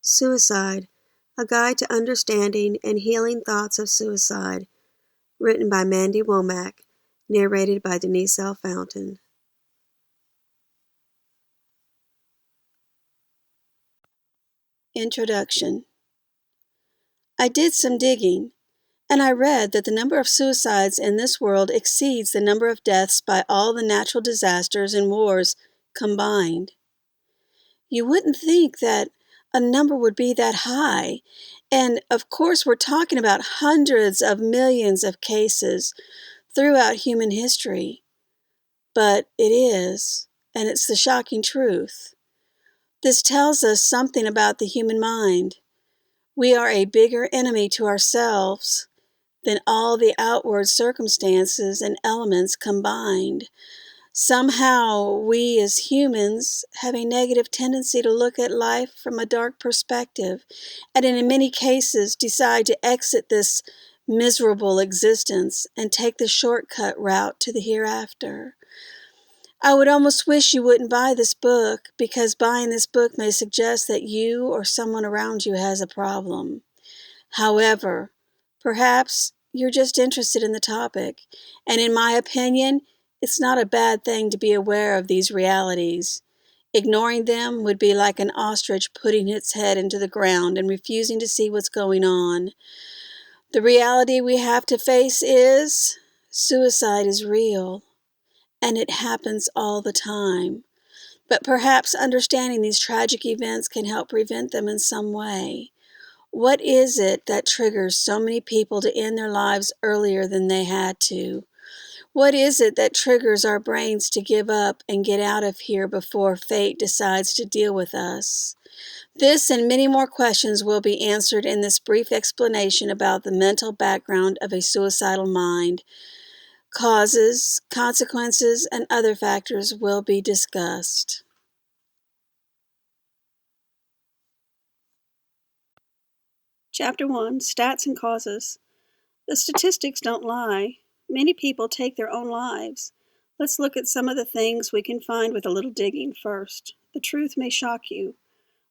Suicide, A Guide to Understanding and Healing Thoughts of Suicide, written by Mandy Womack, narrated by Denise L. Fountain. Introduction. I did some digging, and I read that the number of suicides in this world exceeds the number of deaths by all the natural disasters and wars combined. You wouldn't think that a number would be that high, and of course we're talking about hundreds of millions of cases throughout human history. But it is, and it's the shocking truth. This tells us something about the human mind. We are a bigger enemy to ourselves than all the outward circumstances and elements combined. Somehow, we as humans have a negative tendency to look at life from a dark perspective, and in many cases decide to exit this miserable existence and take the shortcut route to the hereafter. I would almost wish you wouldn't buy this book, because buying this book may suggest that you or someone around you has a problem. However, perhaps you're just interested in the topic, and in my opinion, it's not a bad thing to be aware of these realities. Ignoring them would be like an ostrich putting its head into the ground and refusing to see what's going on. The reality we have to face is suicide is real, and it happens all the time. But perhaps understanding these tragic events can help prevent them in some way. What is it that triggers so many people to end their lives earlier than they had to? What is it that triggers our brains to give up and get out of here before fate decides to deal with us? This and many more questions will be answered in this brief explanation about the mental background of a suicidal mind. Causes, consequences, and other factors will be discussed. Chapter 1, Stats and Causes. The statistics don't lie. Many people take their own lives. Let's look at some of the things we can find with a little digging first. The truth may shock you.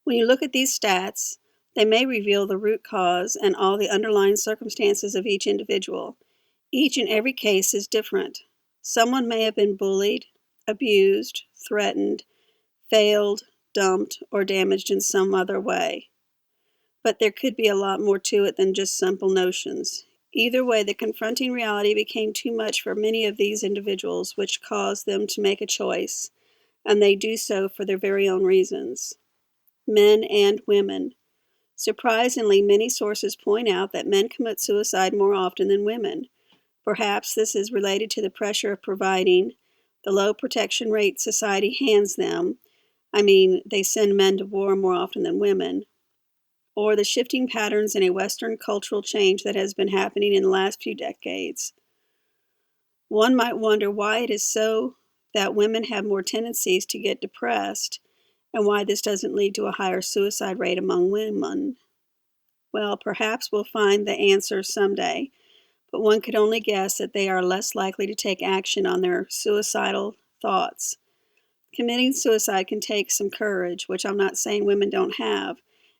When you look at these stats, they may reveal the root cause and all the underlying circumstances of each individual. Each and every case is different. Someone may have been bullied, abused, threatened, failed, dumped, or damaged in some other way. But there could be a lot more to it than just simple notions. Either way, the confronting reality became too much for many of these individuals, which caused them to make a choice, and they do so for their very own reasons. Men and women. Surprisingly, many sources point out that men commit suicide more often than women. Perhaps this is related to the pressure of providing, the low protection rate society hands them. They send men to war more often than women. Or the shifting patterns in a Western cultural change that has been happening in the last few decades. One might wonder why it is so that women have more tendencies to get depressed, and why this doesn't lead to a higher suicide rate among women. Well, perhaps we'll find the answer someday, but one could only guess that they are less likely to take action on their suicidal thoughts. Committing suicide can take some courage, which I'm not saying women don't have,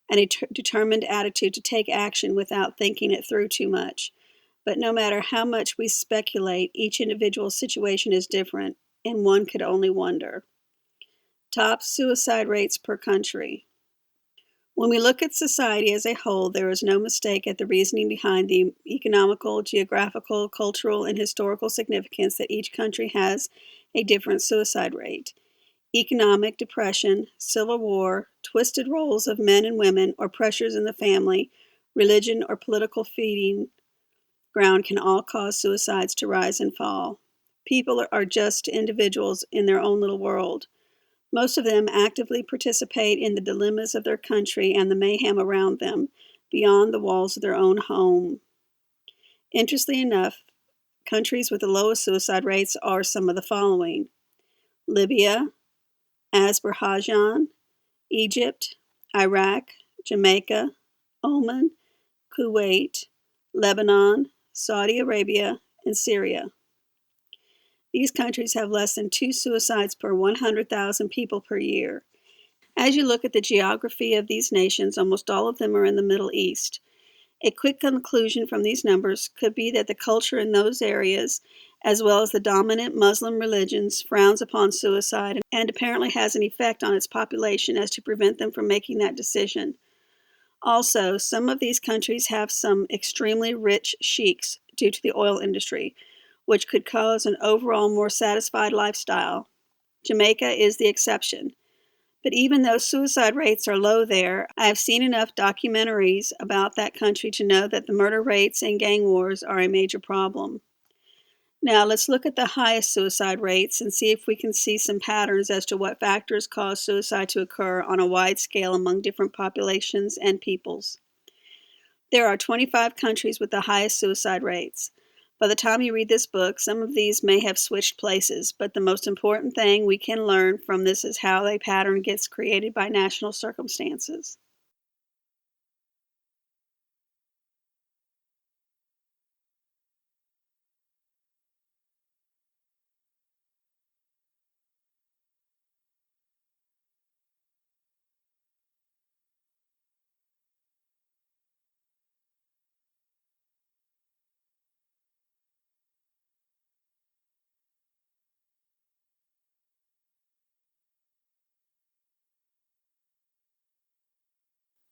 and a determined attitude to take action without thinking it through too much. But no matter how much we speculate, each individual situation is different, and one could only wonder. Top suicide rates per country. When we look at society as a whole, there is no mistake at the reasoning behind the economical, geographical, cultural, and historical significance that each country has a different suicide rate. Economic depression, civil war, twisted roles of men and women, or pressures in the family, religion, or political feeding ground can all cause suicides to rise and fall. People are just individuals in their own little world. Most of them actively participate in the dilemmas of their country and the mayhem around them, beyond the walls of their own home. Interestingly enough, countries with the lowest suicide rates are some of the following: Libya, Azerbaijan, Egypt, Iraq, Jamaica, Oman, Kuwait, Lebanon, Saudi Arabia, and Syria. These countries have less than 2 suicides per 100,000 people per year. As you look at the geography of these nations, almost all of them are in the Middle East. A quick conclusion from these numbers could be that the culture in those areas, as well as the dominant Muslim religions, frowns upon suicide and apparently has an effect on its population as to prevent them from making that decision. Also, some of these countries have some extremely rich sheiks due to the oil industry, which could cause an overall more satisfied lifestyle. Jamaica is the exception. But even though suicide rates are low there, I have seen enough documentaries about that country to know that the murder rates and gang wars are a major problem. Now let's look at the highest suicide rates and see if we can see some patterns as to what factors cause suicide to occur on a wide scale among different populations and peoples. There are 25 countries with the highest suicide rates. By the time you read this book, some of these may have switched places, but the most important thing we can learn from this is how a pattern gets created by national circumstances.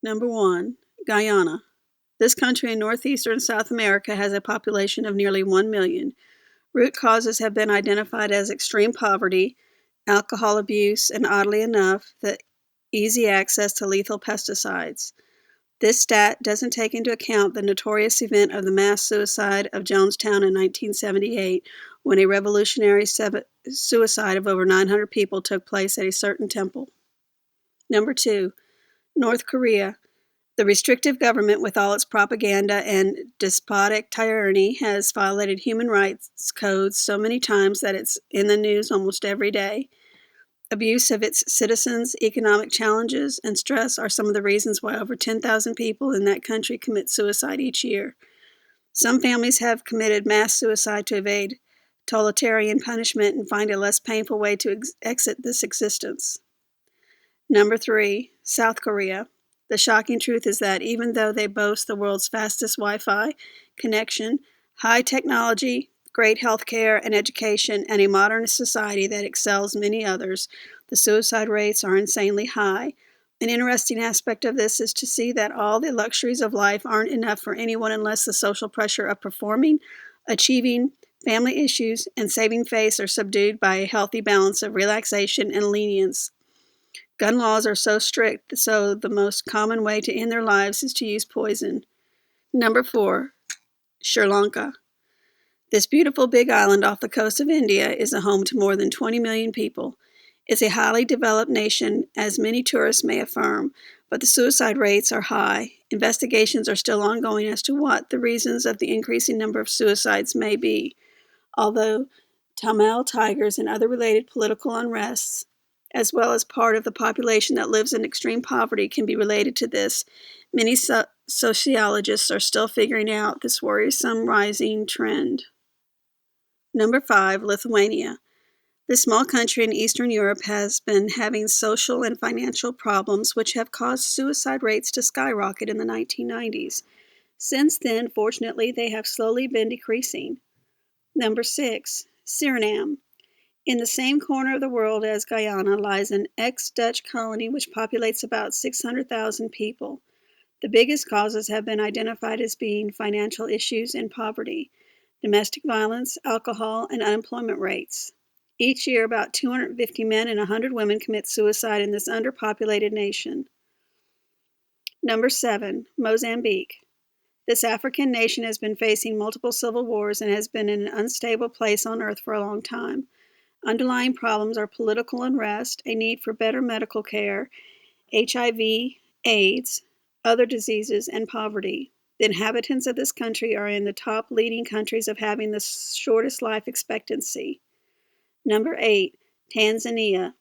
Number 1, Guyana. This country in northeastern South America has a population of nearly 1 million. Root causes have been identified as extreme poverty, alcohol abuse, and oddly enough, the easy access to lethal pesticides. This stat doesn't take into account the notorious event of the mass suicide of Jonestown in 1978, when a revolutionary suicide of over 900 people took place at a certain temple. Number 2, North Korea. The restrictive government, with all its propaganda and despotic tyranny, has violated human rights codes so many times that it's in the news almost every day. Abuse of its citizens, economic challenges, and stress are some of the reasons why over 10,000 people in that country commit suicide each year. Some families have committed mass suicide to evade totalitarian punishment and find a less painful way to exit this existence. Number 3, South Korea. The shocking truth is that even though they boast the world's fastest Wi-Fi connection, high technology, great health care and education, and a modern society that excels many others, the suicide rates are insanely high. An interesting aspect of this is to see that all the luxuries of life aren't enough for anyone unless the social pressure of performing, achieving, family issues, and saving face are subdued by a healthy balance of relaxation and lenience. Gun laws are so strict, so the most common way to end their lives is to use poison. Number 4, Sri Lanka. This beautiful big island off the coast of India is a home to more than 20 million people. It's a highly developed nation, as many tourists may affirm, but the suicide rates are high. Investigations are still ongoing as to what the reasons of the increasing number of suicides may be, although Tamil tigers and other related political unrests, as well as part of the population that lives in extreme poverty, can be related to this. Many sociologists are still figuring out this worrisome rising trend. Number 5, Lithuania. This small country in Eastern Europe has been having social and financial problems which have caused suicide rates to skyrocket in the 1990s. Since then, fortunately, they have slowly been decreasing. Number 6, Suriname. In the same corner of the world as Guyana lies an ex-Dutch colony which populates about 600,000 people. The biggest causes have been identified as being financial issues and poverty, domestic violence, alcohol, and unemployment rates. Each year, about 250 men and 100 women commit suicide in this underpopulated nation. Number 7, Mozambique. This African nation has been facing multiple civil wars and has been in an unstable place on earth for a long time. Underlying problems are political unrest, a need for better medical care, HIV, AIDS, other diseases, and poverty. The inhabitants of this country are in the top leading countries of having the shortest life expectancy. Number 8, Tanzania.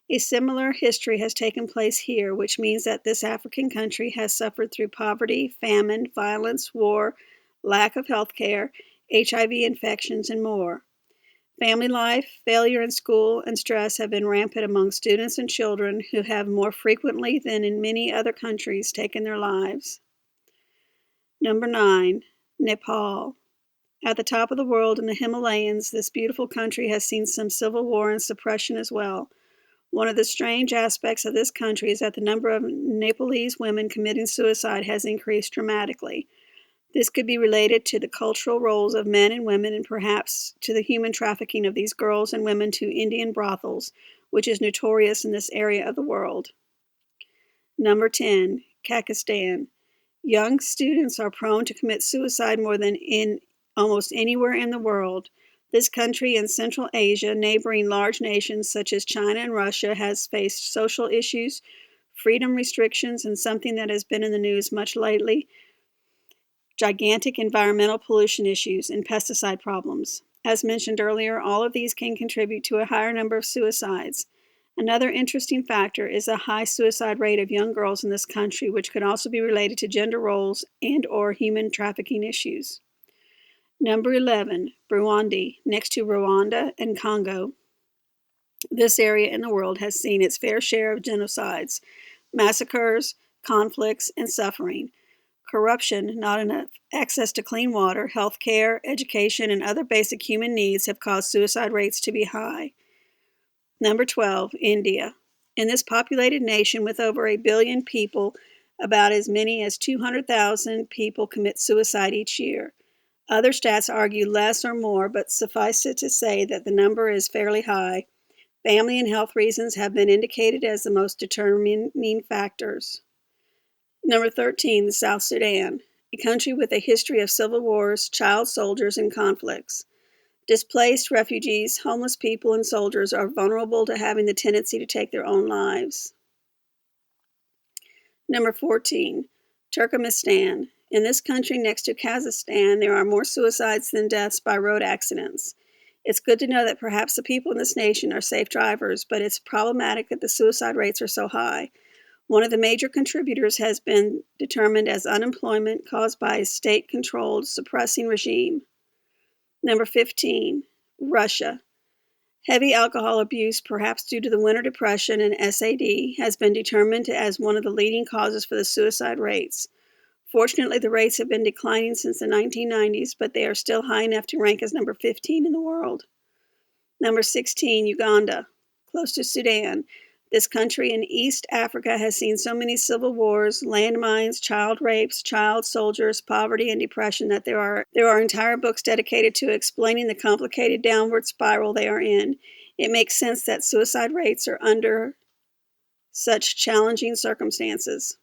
A similar history has taken place here, which means that this African country has suffered through poverty, famine, violence, war, lack of health care, HIV infections, and more. Family life, failure in school, and stress have been rampant among students and children who have more frequently than in many other countries taken their lives. Number 9, Nepal. At the top of the world in the Himalayas, this beautiful country has seen some civil war and suppression as well. One of the strange aspects of this country is that the number of Nepalese women committing suicide has increased dramatically. This could be related to the cultural roles of men and women and perhaps to the human trafficking of these girls and women to Indian brothels, which is notorious in this area of the world. Number 10, Pakistan. Young students are prone to commit suicide more than in almost anywhere in the world. This country in Central Asia, neighboring large nations such as China and Russia, has faced social issues, freedom restrictions, and something that has been in the news much lately, gigantic environmental pollution issues and pesticide problems. As mentioned earlier, all of these can contribute to a higher number of suicides. Another interesting factor is the high suicide rate of young girls in this country, which could also be related to gender roles and/or human trafficking issues. Number 11, Burundi, next to Rwanda and Congo. This area in the world has seen its fair share of genocides, massacres, conflicts, and suffering. Corruption, not enough access to clean water, health care, education, and other basic human needs have caused suicide rates to be high. Number 12, India. In this populated nation with over 1 billion people, about as many as 200,000 people commit suicide each year. Other stats argue less or more, but suffice it to say that the number is fairly high. Family and health reasons have been indicated as the most determining factors. Number 13, the South Sudan, a country with a history of civil wars, child soldiers, and conflicts. Displaced refugees, homeless people, and soldiers are vulnerable to having the tendency to take their own lives. Number 14, Turkmenistan. In this country next to Kazakhstan, there are more suicides than deaths by road accidents. It's good to know that perhaps the people in this nation are safe drivers, but it's problematic that the suicide rates are so high. One of the major contributors has been determined as unemployment caused by a state-controlled suppressing regime. Number 15, Russia. Heavy alcohol abuse, perhaps due to the winter depression and SAD, has been determined as one of the leading causes for the suicide rates. Fortunately, the rates have been declining since the 1990s, but they are still high enough to rank as number 15 in the world. Number 16, Uganda, close to Sudan. This country in East Africa has seen so many civil wars, landmines, child rapes, child soldiers, poverty, and depression that there are entire books dedicated to explaining the complicated downward spiral they are in. It makes sense that suicide rates are under such challenging circumstances.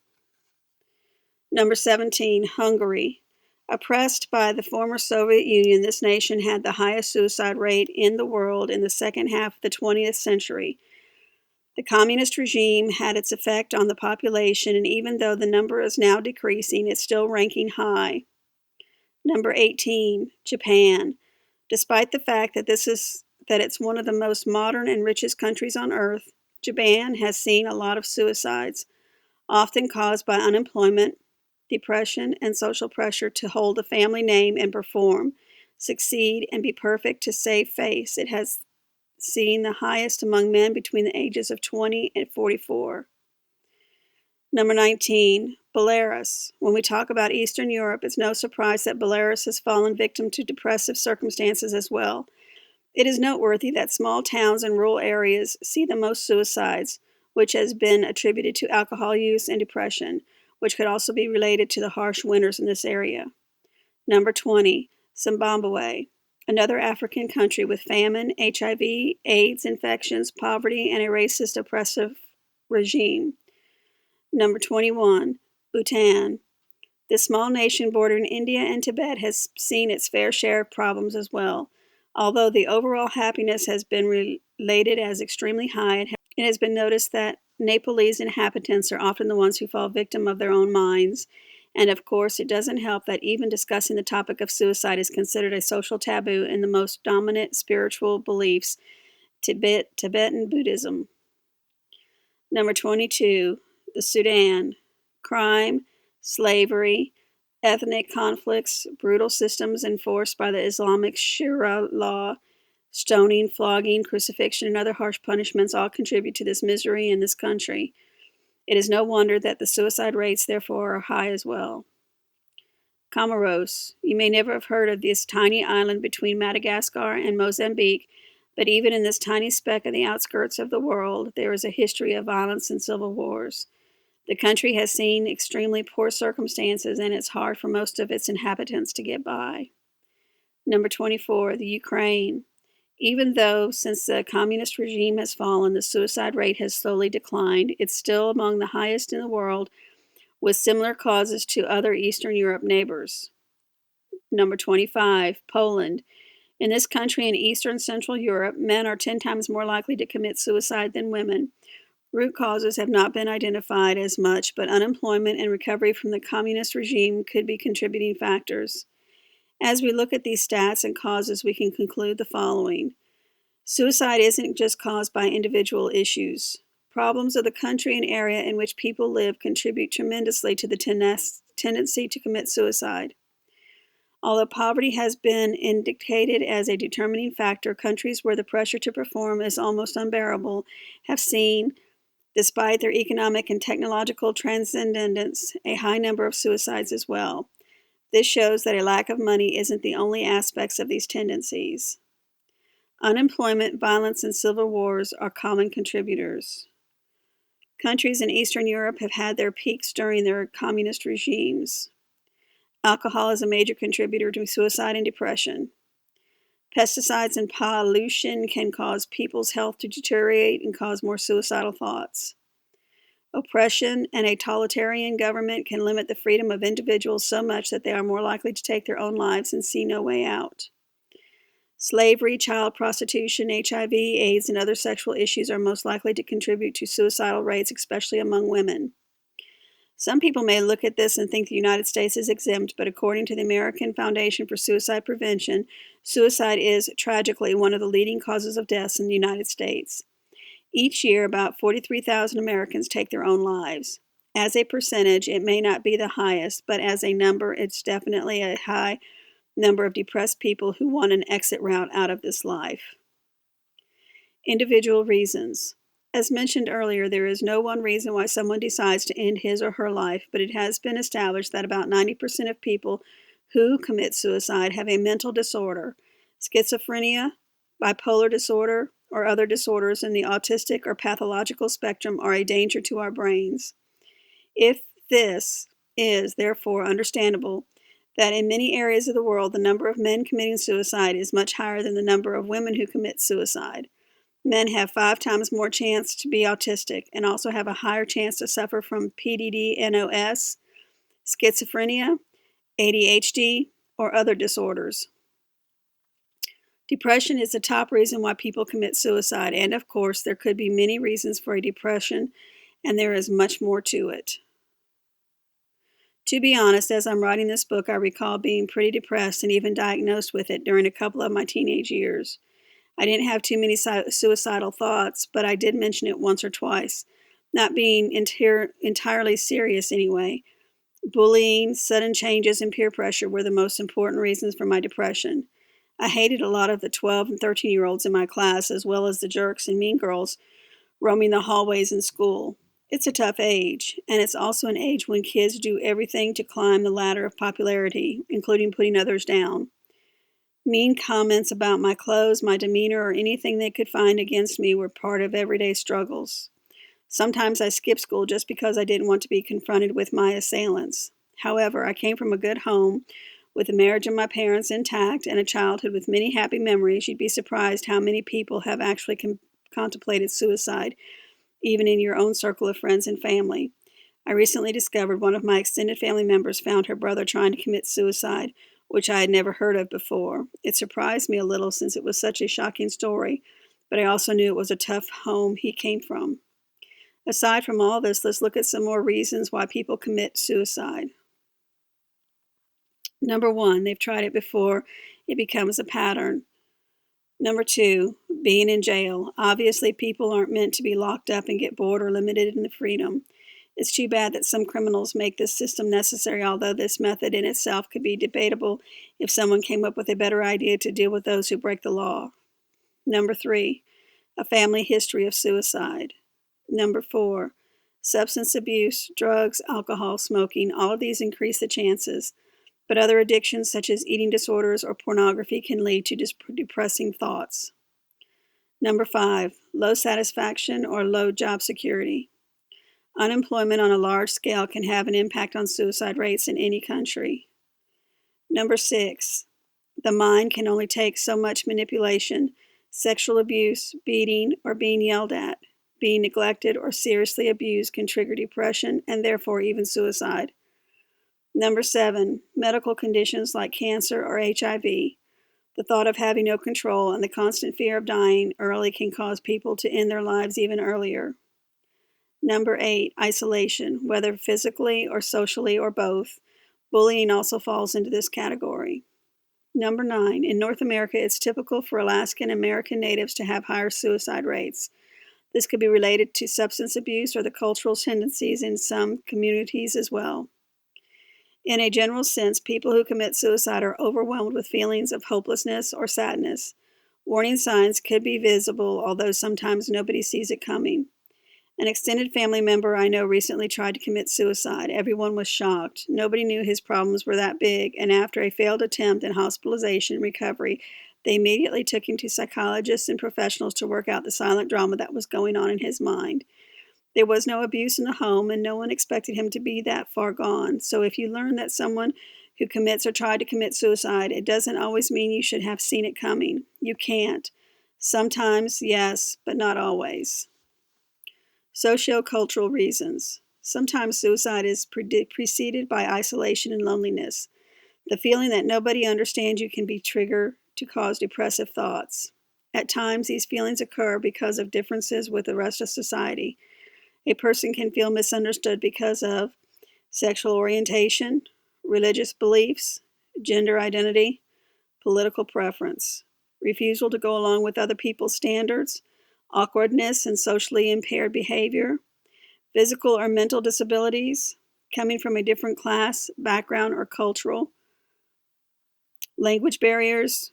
Number 17, Hungary. Oppressed by the former Soviet Union, this nation had the highest suicide rate in the world in the second half of the 20th century. The communist regime had its effect on the population, and even though the number is now decreasing, it's still ranking high. Number 18, Japan. Despite the fact that it's one of the most modern and richest countries on earth, Japan has seen a lot of suicides, often caused by unemployment, depression, and social pressure to hold the family name and perform, succeed, and be perfect to save face. It has seen the highest among men between the ages of 20 and 44. Number 19, Belarus. When we talk about Eastern Europe, it's no surprise that Belarus has fallen victim to depressive circumstances as well. It is noteworthy that small towns and rural areas see the most suicides, which has been attributed to alcohol use and depression, which could also be related to the harsh winters in this area. Number 20, Zimbabwe. Another African country with famine, HIV, AIDS infections, poverty, and a racist oppressive regime. Number 21, Bhutan. This small nation bordering India and Tibet has seen its fair share of problems as well. Although the overall happiness has been related as extremely high, it has been noticed that Nepalese inhabitants are often the ones who fall victim of their own minds. And of course, it doesn't help that even discussing the topic of suicide is considered a social taboo in the most dominant spiritual beliefs, Tibetan Buddhism. Number 22, the Sudan. Crime, slavery, ethnic conflicts, brutal systems enforced by the Islamic Sharia law, Stoning, flogging, crucifixion, and other harsh punishments all contribute to this misery in this country. It is no wonder that the suicide rates, therefore, are high as well. Comoros. You may never have heard of this tiny island between Madagascar and Mozambique, but even in this tiny speck on the outskirts of the world, there is a history of violence and civil wars. The country has seen extremely poor circumstances, and it's hard for most of its inhabitants to get by. Number 24, the Ukraine. Even though, since the communist regime has fallen, the suicide rate has slowly declined, it's still among the highest in the world, with similar causes to other Eastern Europe neighbors. Number 25, Poland. In this country in Eastern Central Europe, men are 10 times more likely to commit suicide than women. Root causes have not been identified as much, but unemployment and recovery from the communist regime could be contributing factors. As we look at these stats and causes, we can conclude the following. Suicide isn't just caused by individual issues. Problems of the country and area in which people live contribute tremendously to the tendency to commit suicide. Although poverty has been indicated as a determining factor, countries where the pressure to perform is almost unbearable have seen, despite their economic and technological transcendence, a high number of suicides as well. This shows that a lack of money isn't the only aspects of these tendencies. Unemployment, violence, and civil wars are common contributors. Countries in Eastern Europe have had their peaks during their communist regimes. Alcohol is a major contributor to suicide and depression. Pesticides and pollution can cause people's health to deteriorate and cause more suicidal thoughts. Oppression and a totalitarian government can limit the freedom of individuals so much that they are more likely to take their own lives and see no way out. Slavery, child prostitution, HIV, AIDS, and other sexual issues are most likely to contribute to suicidal rates, especially among women. Some people may look at this and think the United States is exempt, but according to the American Foundation for Suicide Prevention, suicide is, tragically, one of the leading causes of deaths in the United States. Each year, about 43,000 Americans take their own lives. As a percentage, it may not be the highest, but as a number, it's definitely a high number of depressed people who want an exit route out of this life. Individual reasons. As mentioned earlier, there is no one reason why someone decides to end his or her life, but it has been established that about 90% of people who commit suicide have a mental disorder, schizophrenia, bipolar disorder, or other disorders in the autistic or pathological spectrum are a danger to our brains. If this is, therefore, understandable, that in many areas of the world the number of men committing suicide is much higher than the number of women who commit suicide. Men have 5 times more chance to be autistic and also have a higher chance to suffer from PDD-NOS, schizophrenia, ADHD, or other disorders. Depression is the top reason why people commit suicide, and of course, there could be many reasons for a depression, and there is much more to it. To be honest, as I'm writing this book, I recall being pretty depressed and even diagnosed with it during a couple of my teenage years. I didn't have too many suicidal thoughts, but I did mention it once or twice, not being entirely serious anyway. Bullying, sudden changes, and peer pressure were the most important reasons for my depression. I hated a lot of the 12 and 13-year-olds in my class, as well as the jerks and mean girls roaming the hallways in school. It's a tough age, and it's also an age when kids do everything to climb the ladder of popularity, including putting others down. Mean comments about my clothes, my demeanor, or anything they could find against me were part of everyday struggles. Sometimes I skipped school just because I didn't want to be confronted with my assailants. However, I came from a good home, with the marriage of my parents intact and a childhood with many happy memories. You'd be surprised how many people have actually contemplated suicide, even in your own circle of friends and family. I recently discovered one of my extended family members found her brother trying to commit suicide, which I had never heard of before. It surprised me a little since it was such a shocking story, but I also knew it was a tough home he came from. Aside from all this, let's look at some more reasons why people commit suicide. Number 1, they've tried it before. It becomes a pattern. Number 2, being in jail. Obviously, people aren't meant to be locked up and get bored or limited in the freedom. It's too bad that some criminals make this system necessary, although this method in itself could be debatable if someone came up with a better idea to deal with those who break the law. Number 3, a family history of suicide. Number 4, substance abuse, drugs, alcohol, smoking. All of these increase the chances, but other addictions such as eating disorders or pornography can lead to depressing thoughts. Number 5, low satisfaction or low job security. Unemployment on a large scale can have an impact on suicide rates in any country. Number 6, the mind can only take so much manipulation, sexual abuse, beating, or being yelled at. Being neglected or seriously abused can trigger depression and therefore even suicide. Number 7, medical conditions like cancer or HIV. The thought of having no control and the constant fear of dying early can cause people to end their lives even earlier. Number 8, isolation, whether physically or socially or both. Bullying also falls into this category. Number 9, in North America, it's typical for Alaskan American natives to have higher suicide rates. This could be related to substance abuse or the cultural tendencies in some communities as well. In a general sense, people who commit suicide are overwhelmed with feelings of hopelessness or sadness. Warning signs could be visible, although sometimes nobody sees it coming. An extended family member I know recently tried to commit suicide. Everyone was shocked. Nobody knew his problems were that big, and after a failed attempt and hospitalization and recovery, they immediately took him to psychologists and professionals to work out the silent drama that was going on in his mind. There was no abuse in the home, and no one expected him to be that far gone. So if you learn that someone who commits or tried to commit suicide, it doesn't always mean you should have seen it coming. You can't. Sometimes, yes, but not always. Sociocultural reasons. Sometimes suicide is preceded by isolation and loneliness. The feeling that nobody understands you can be trigger to cause depressive thoughts. At times, these feelings occur because of differences with the rest of society. A person can feel misunderstood because of sexual orientation, religious beliefs, gender identity, political preference, refusal to go along with other people's standards, awkwardness and socially impaired behavior, physical or mental disabilities, coming from a different class, background, or cultural, language barriers,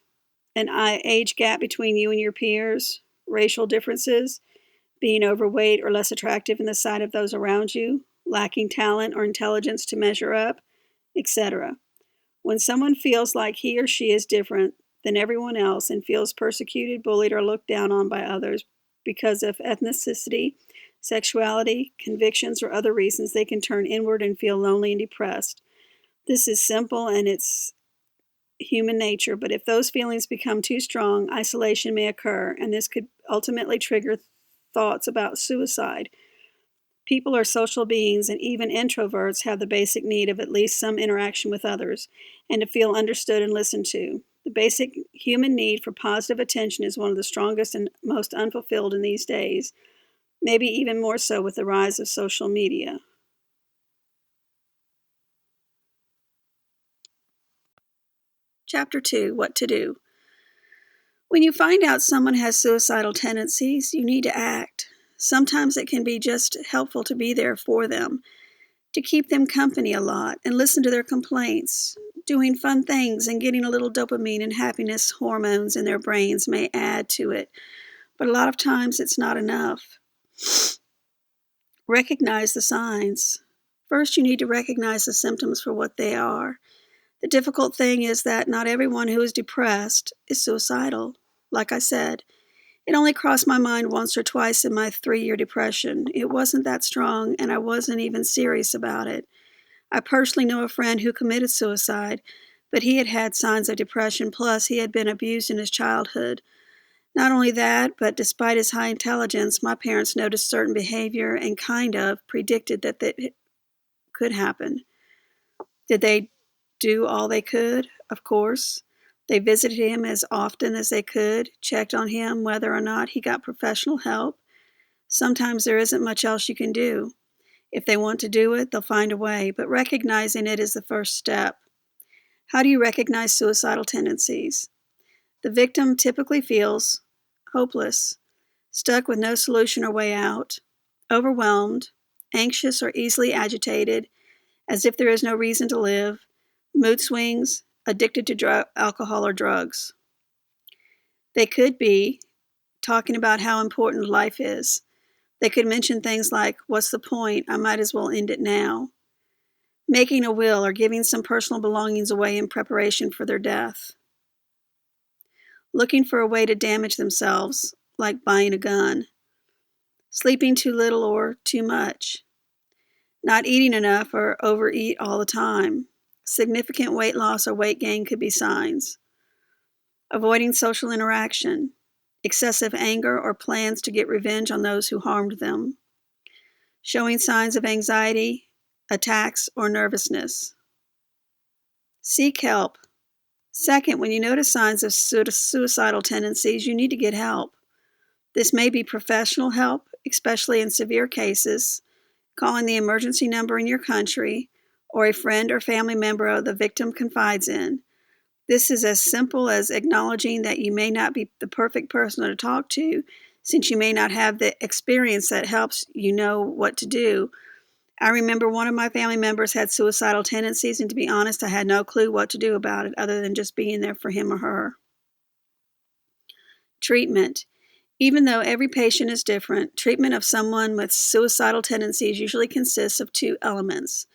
an age gap between you and your peers, racial differences, being overweight or less attractive in the sight of those around you, lacking talent or intelligence to measure up, etc. When someone feels like he or she is different than everyone else and feels persecuted, bullied, or looked down on by others because of ethnicity, sexuality, convictions, or other reasons, they can turn inward and feel lonely and depressed. This is simple and it's human nature, but if those feelings become too strong, isolation may occur, and this could ultimately trigger thoughts about suicide. People are social beings, and even introverts have the basic need of at least some interaction with others and to feel understood and listened to. The basic human need for positive attention is one of the strongest and most unfulfilled in these days, maybe even more so with the rise of social media. Chapter 2, What to Do. When you find out someone has suicidal tendencies, you need to act. Sometimes it can be just helpful to be there for them, to keep them company a lot and listen to their complaints. Doing fun things and getting a little dopamine and happiness hormones in their brains may add to it, but a lot of times it's not enough. Recognize the signs. First, you need to recognize the symptoms for what they are. The difficult thing is that not everyone who is depressed is suicidal. Like I said, it only crossed my mind once or twice in my 3-year depression. It wasn't that strong, and I wasn't even serious about it. I personally know a friend who committed suicide, but he had had signs of depression, plus he had been abused in his childhood. Not only that, but despite his high intelligence, my parents noticed certain behavior and kind of predicted that it could happen. Did they do all they could? Of course. They visited him as often as they could, checked on him whether or not he got professional help. Sometimes there isn't much else you can do. If they want to do it, they'll find a way, but recognizing it is the first step. How do you recognize suicidal tendencies? The victim typically feels hopeless, stuck with no solution or way out, overwhelmed, anxious or easily agitated, as if there is no reason to live, mood swings, addicted to alcohol or drugs. They could be talking about how important life is. They could mention things like, "What's the point? I might as well end it now." Making a will or giving some personal belongings away in preparation for their death. Looking for a way to damage themselves, like buying a gun. Sleeping too little or too much. Not eating enough or overeat all the time. Significant weight loss or weight gain could be signs. Avoiding social interaction. Excessive anger or plans to get revenge on those who harmed them. Showing signs of anxiety, attacks, or nervousness. Seek help. Second, when you notice signs of suicidal tendencies, you need to get help. This may be professional help, especially in severe cases, calling the emergency number in your country, or a friend or family member the victim confides in. This is as simple as acknowledging that you may not be the perfect person to talk to, since you may not have the experience that helps you know what to do. I remember one of my family members had suicidal tendencies, and to be honest, I had no clue what to do about it other than just being there for him or her. Treatment. Even though every patient is different, treatment of someone with suicidal tendencies usually consists of two elements.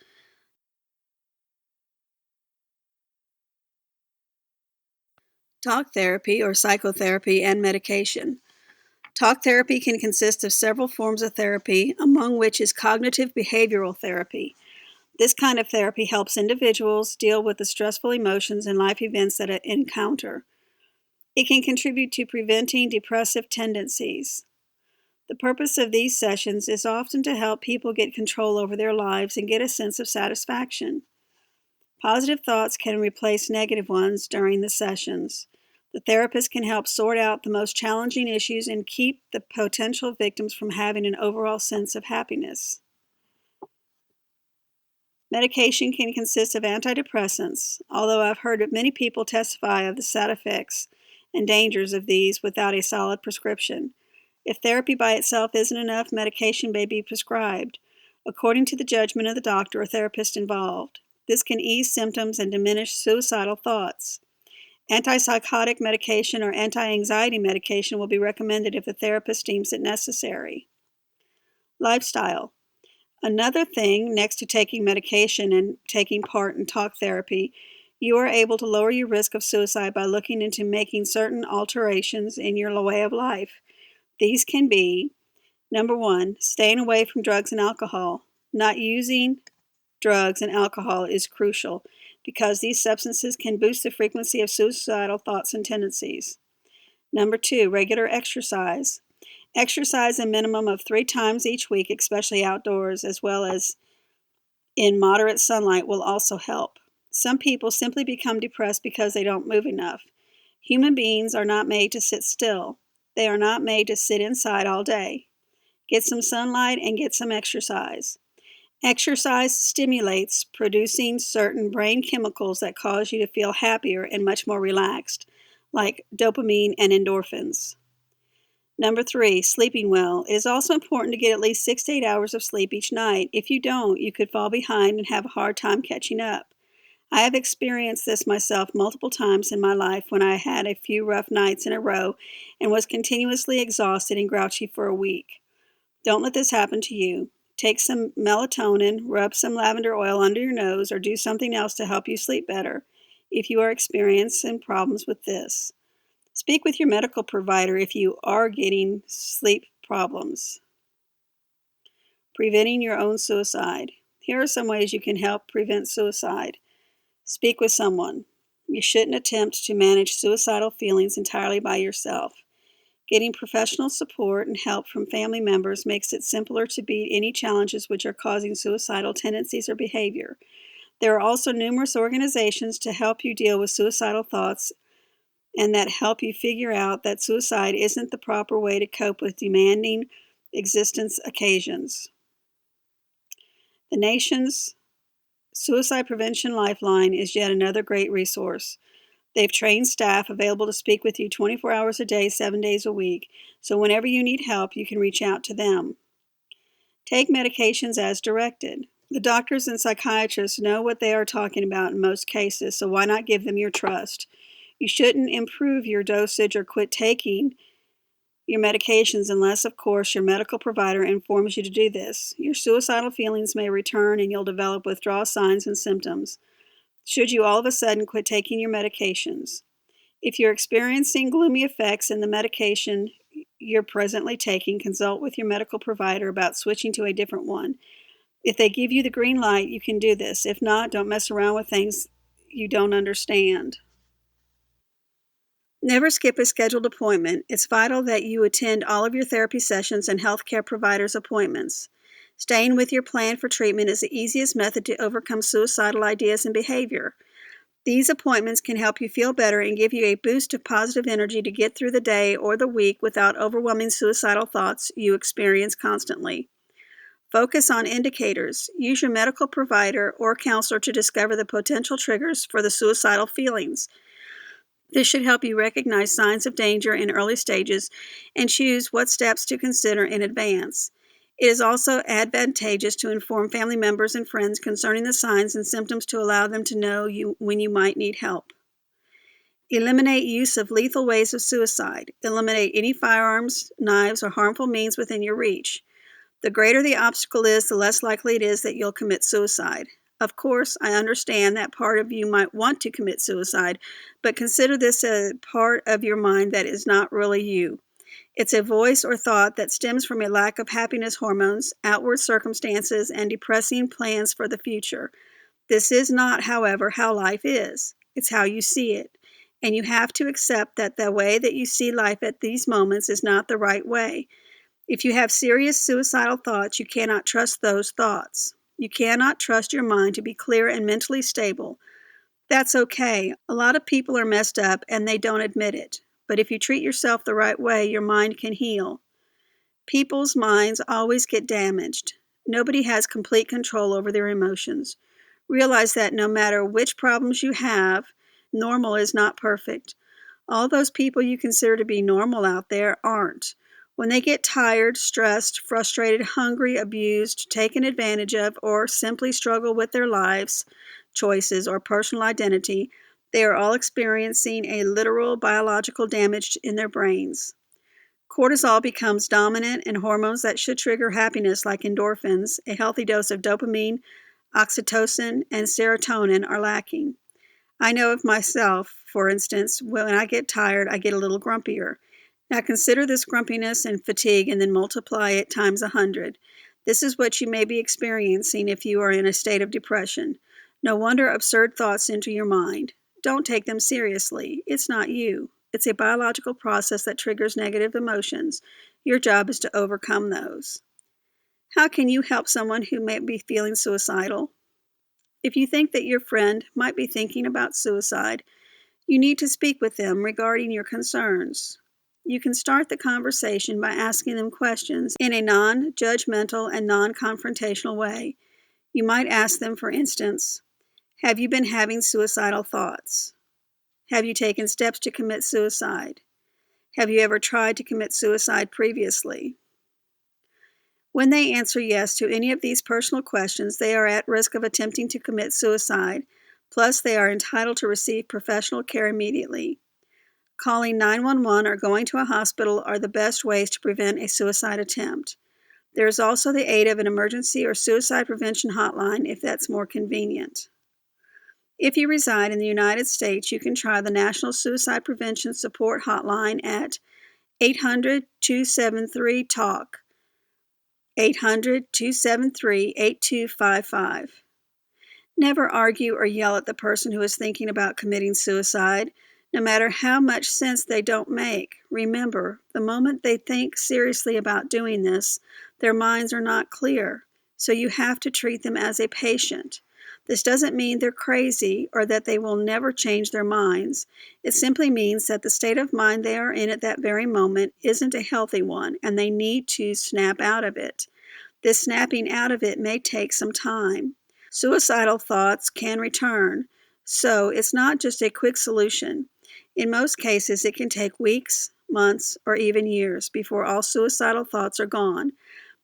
Talk therapy or psychotherapy and medication. Talk therapy can consist of several forms of therapy, among which is cognitive behavioral therapy. This kind of therapy helps individuals deal with the stressful emotions and life events that they encounter. It can contribute to preventing depressive tendencies. The purpose of these sessions is often to help people get control over their lives and get a sense of satisfaction. Positive thoughts can replace negative ones during the sessions. The therapist can help sort out the most challenging issues and keep the potential victims from having an overall sense of happiness. Medication can consist of antidepressants, although I've heard of many people testify of the side effects and dangers of these without a solid prescription. If therapy by itself isn't enough, medication may be prescribed, according to the judgment of the doctor or therapist involved. This can ease symptoms and diminish suicidal thoughts. Antipsychotic medication or anti-anxiety medication will be recommended if the therapist deems it necessary. Lifestyle. Another thing, next to taking medication and taking part in talk therapy, you are able to lower your risk of suicide by looking into making certain alterations in your way of life. These can be, number one, staying away from drugs and alcohol. Not using drugs and alcohol is crucial because these substances can boost the frequency of suicidal thoughts and tendencies. Number two, regular exercise. Exercise a minimum of 3 times each week, especially outdoors, as well as in moderate sunlight will also help. Some people simply become depressed because they don't move enough. Human beings are not made to sit still. They are not made to sit inside all day. Get some sunlight and get some exercise. Exercise stimulates producing certain brain chemicals that cause you to feel happier and much more relaxed, like dopamine and endorphins. Number 3, sleeping well. It is also important to get at least 6 to 8 hours of sleep each night. If you don't, you could fall behind and have a hard time catching up. I have experienced this myself multiple times in my life when I had a few rough nights in a row and was continuously exhausted and grouchy for a week. Don't let this happen to you. Take some melatonin, rub some lavender oil under your nose, or do something else to help you sleep better if you are experiencing problems with this. Speak with your medical provider if you are getting sleep problems. Preventing your own suicide. Here are some ways you can help prevent suicide. Speak with someone. You shouldn't attempt to manage suicidal feelings entirely by yourself. Getting professional support and help from family members makes it simpler to beat any challenges which are causing suicidal tendencies or behavior. There are also numerous organizations to help you deal with suicidal thoughts and that help you figure out that suicide isn't the proper way to cope with demanding existence occasions. The nation's Suicide Prevention Lifeline is yet another great resource. They've trained staff available to speak with you 24 hours a day, 7 days a week, so whenever you need help, you can reach out to them. Take medications as directed. The doctors and psychiatrists know what they are talking about in most cases, so why not give them your trust? You shouldn't improve your dosage or quit taking your medications unless, of course, your medical provider informs you to do this. Your suicidal feelings may return and you'll develop withdrawal signs and symptoms should you all of a sudden quit taking your medications. If you're experiencing gloomy effects in the medication you're presently taking, consult with your medical provider about switching to a different one. If they give you the green light, you can do this. If not, don't mess around with things you don't understand. Never skip a scheduled appointment. It's vital that you attend all of your therapy sessions and healthcare providers' appointments. Staying with your plan for treatment is the easiest method to overcome suicidal ideas and behavior. These appointments can help you feel better and give you a boost of positive energy to get through the day or the week without overwhelming suicidal thoughts you experience constantly. Focus on indicators. Use your medical provider or counselor to discover the potential triggers for the suicidal feelings. This should help you recognize signs of danger in early stages and choose what steps to consider in advance. It is also advantageous to inform family members and friends concerning the signs and symptoms to allow them to know when you might need help. Eliminate use of lethal ways of suicide. Eliminate any firearms, knives, or harmful means within your reach. The greater the obstacle is, the less likely it is that you'll commit suicide. Of course, I understand that part of you might want to commit suicide, but consider this a part of your mind that is not really you. It's a voice or thought that stems from a lack of happiness hormones, outward circumstances, and depressing plans for the future. This is not, however, how life is. It's how you see it. And you have to accept that the way that you see life at these moments is not the right way. If you have serious suicidal thoughts, you cannot trust those thoughts. You cannot trust your mind to be clear and mentally stable. That's okay. A lot of people are messed up and they don't admit it. But if you treat yourself the right way, your mind can heal. People's minds always get damaged. Nobody has complete control over their emotions. Realize that no matter which problems you have, normal is not perfect. All those people you consider to be normal out there aren't. When they get tired, stressed, frustrated, hungry, abused, taken advantage of, or simply struggle with their lives, choices, or personal identity, they are all experiencing a literal biological damage in their brains. Cortisol becomes dominant, and hormones that should trigger happiness, like endorphins, a healthy dose of dopamine, oxytocin, and serotonin, are lacking. I know of myself, for instance, when I get tired, I get a little grumpier. Now consider this grumpiness and fatigue and then multiply it times 100. This is what you may be experiencing if you are in a state of depression. No wonder absurd thoughts enter your mind. Don't take them seriously. It's not you. It's a biological process that triggers negative emotions. Your job is to overcome those. How can you help someone who may be feeling suicidal? If you think that your friend might be thinking about suicide, you need to speak with them regarding your concerns. You can start the conversation by asking them questions in a non-judgmental and non-confrontational way. You might ask them, for instance, have you been having suicidal thoughts? Have you taken steps to commit suicide? Have you ever tried to commit suicide previously? When they answer yes to any of these personal questions, they are at risk of attempting to commit suicide, plus they are entitled to receive professional care immediately. Calling 911 or going to a hospital are the best ways to prevent a suicide attempt. There is also the aid of an emergency or suicide prevention hotline if that's more convenient. If you reside in the United States, you can try the National Suicide Prevention Support Hotline at 800-273-TALK, 800-273-8255. Never argue or yell at the person who is thinking about committing suicide, no matter how much sense they don't make. Remember, the moment they think seriously about doing this, their minds are not clear, so you have to treat them as a patient. This doesn't mean they're crazy or that they will never change their minds. It simply means that the state of mind they are in at that very moment isn't a healthy one, and they need to snap out of it. This snapping out of it may take some time. Suicidal thoughts can return, so it's not just a quick solution. In most cases, it can take weeks, months, or even years before all suicidal thoughts are gone.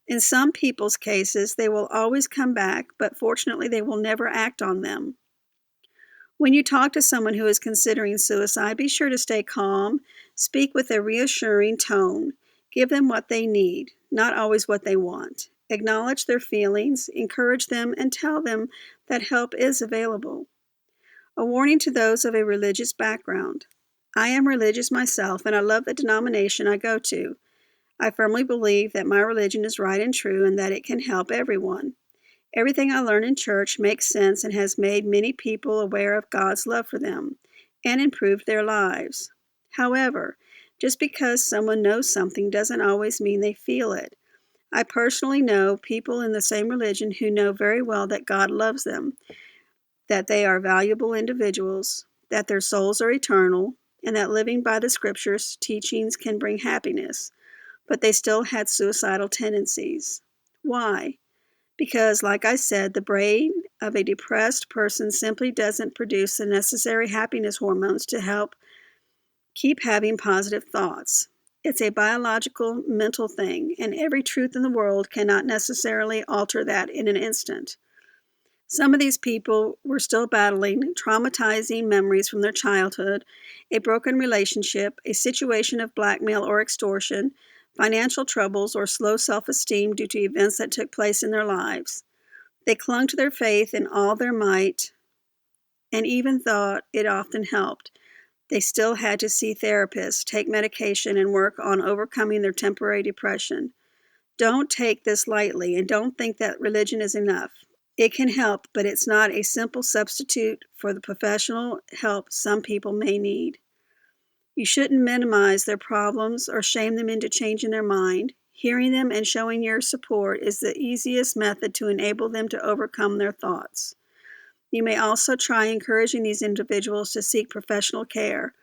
In some people's cases, they will always come back, but fortunately, they will never act on them. When you talk to someone who is considering suicide, be sure to stay calm, speak with a reassuring tone. Give them what they need, not always what they want. Acknowledge their feelings, encourage them, and tell them that help is available. A warning to those of a religious background. I am religious myself, and I love the denomination I go to. I firmly believe that my religion is right and true and that it can help everyone. Everything I learn in church makes sense and has made many people aware of God's love for them and improved their lives. However, just because someone knows something doesn't always mean they feel it. I personally know people in the same religion who know very well that God loves them, that they are valuable individuals, that their souls are eternal, and that living by the scriptures' teachings can bring happiness, but they still had suicidal tendencies. Why? Because, like I said, the brain of a depressed person simply doesn't produce the necessary happiness hormones to help keep having positive thoughts. It's a biological, mental thing, and every truth in the world cannot necessarily alter that in an instant. Some of these people were still battling traumatizing memories from their childhood, a broken relationship, a situation of blackmail or extortion, financial troubles, or slow self-esteem due to events that took place in their lives. They clung to their faith in all their might and even thought it often helped. They still had to see therapists, take medication, and work on overcoming their temporary depression. Don't take this lightly and don't think that religion is enough. It can help, but it's not a simple substitute for the professional help some people may need. You shouldn't minimize their problems or shame them into changing their mind. Hearing them and showing your support is the easiest method to enable them to overcome their thoughts. You may also try encouraging these individuals to seek professional care.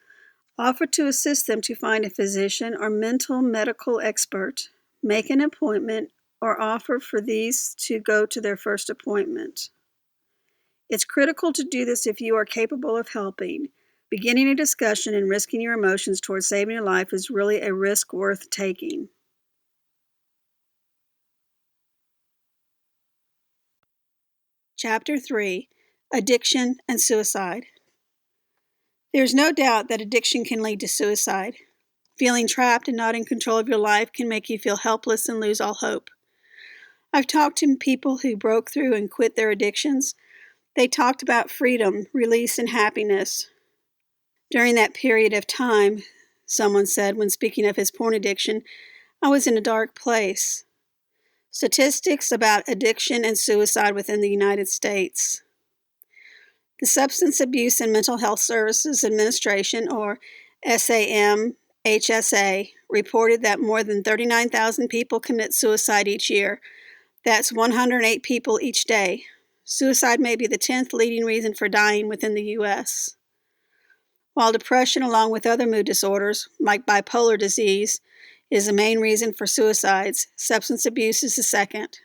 Offer to assist them to find a physician or mental medical expert. Make an appointment or offer for these to go to their first appointment. It's critical to do this if you are capable of helping. Beginning a discussion and risking your emotions towards saving your life is really a risk worth taking. Chapter 3: Addiction and Suicide. There's no doubt that addiction can lead to suicide. Feeling trapped and not in control of your life can make you feel helpless and lose all hope. I've talked to people who broke through and quit their addictions. They talked about freedom, release, and happiness. During that period of time, someone said when speaking of his porn addiction, I was in a dark place. Statistics about addiction and suicide within the United States. The Substance Abuse and Mental Health Services Administration, or SAMHSA, reported that more than 39,000 people commit suicide each year. That's 108 people each day. Suicide may be the 10th leading reason for dying within the U.S. While depression, along with other mood disorders, like bipolar disease, is the main reason for suicides, substance abuse is the second.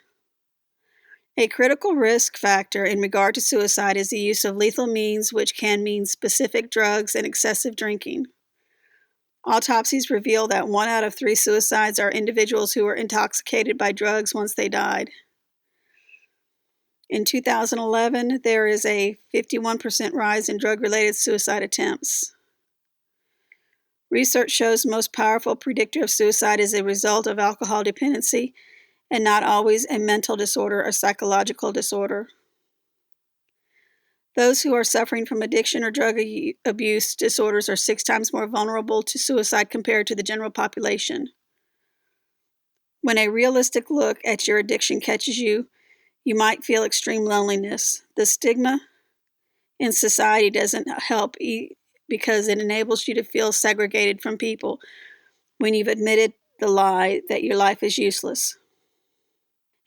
A critical risk factor in regard to suicide is the use of lethal means, which can mean specific drugs and excessive drinking. Autopsies reveal that 1 out of 3 suicides are individuals who were intoxicated by drugs once they died. In 2011, there is a 51% rise in drug-related suicide attempts. Research shows the most powerful predictor of suicide is a result of alcohol dependency and not always a mental disorder or psychological disorder. Those who are suffering from addiction or drug abuse disorders are 6 times more vulnerable to suicide compared to the general population. When a realistic look at your addiction catches you, you might feel extreme loneliness. The stigma in society doesn't help because it enables you to feel segregated from people when you've admitted the lie that your life is useless.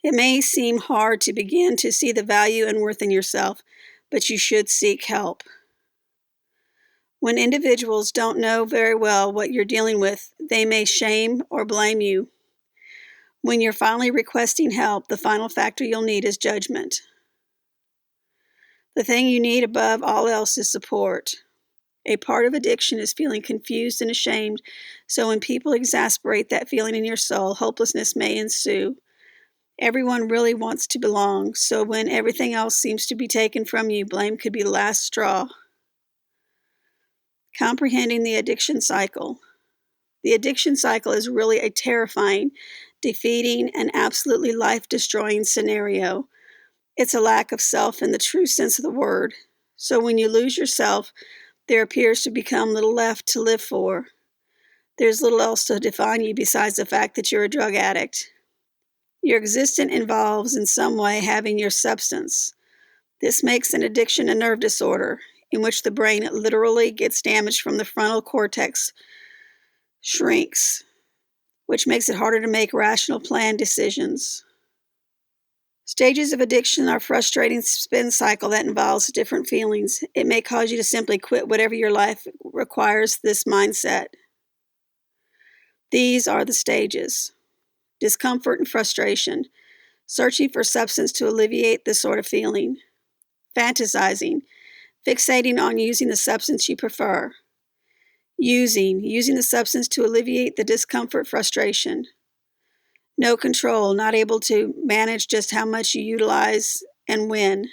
It may seem hard to begin to see the value and worth in yourself, but you should seek help. When individuals don't know very well what you're dealing with, they may shame or blame you. When you're finally requesting help, the final factor you'll need is judgment. The thing you need above all else is support. A part of addiction is feeling confused and ashamed, so when people exasperate that feeling in your soul, hopelessness may ensue. Everyone really wants to belong, so when everything else seems to be taken from you, blame could be the last straw. Comprehending the addiction cycle. The addiction cycle is really a terrifying, defeating, and absolutely life-destroying scenario. It's a lack of self in the true sense of the word. So when you lose yourself, there appears to become little left to live for. There's little else to define you besides the fact that you're a drug addict. Your existence involves in some way having your substance. This makes an addiction a nerve disorder, in which the brain literally gets damaged from the frontal cortex shrinks, which makes it harder to make rational planned decisions. Stages of addiction are a frustrating spin cycle that involves different feelings. It may cause you to simply quit whatever your life requires this mindset. These are the stages: discomfort and frustration, searching for substance to alleviate this sort of feeling; fantasizing, fixating on using the substance you prefer; using the substance to alleviate the discomfort, frustration; no control, not able to manage just how much you utilize and when;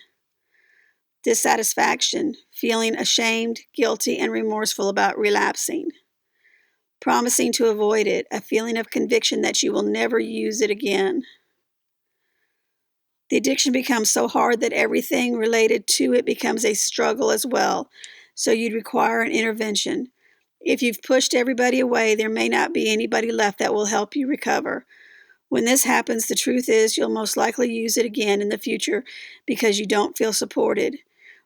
dissatisfaction, feeling ashamed, guilty, and remorseful about relapsing; promising to avoid it, a feeling of conviction that you will never use it again. The addiction becomes so hard that everything related to it becomes a struggle as well, so you'd require an intervention. If you've pushed everybody away, there may not be anybody left that will help you recover. When this happens, the truth is you'll most likely use it again in the future because you don't feel supported.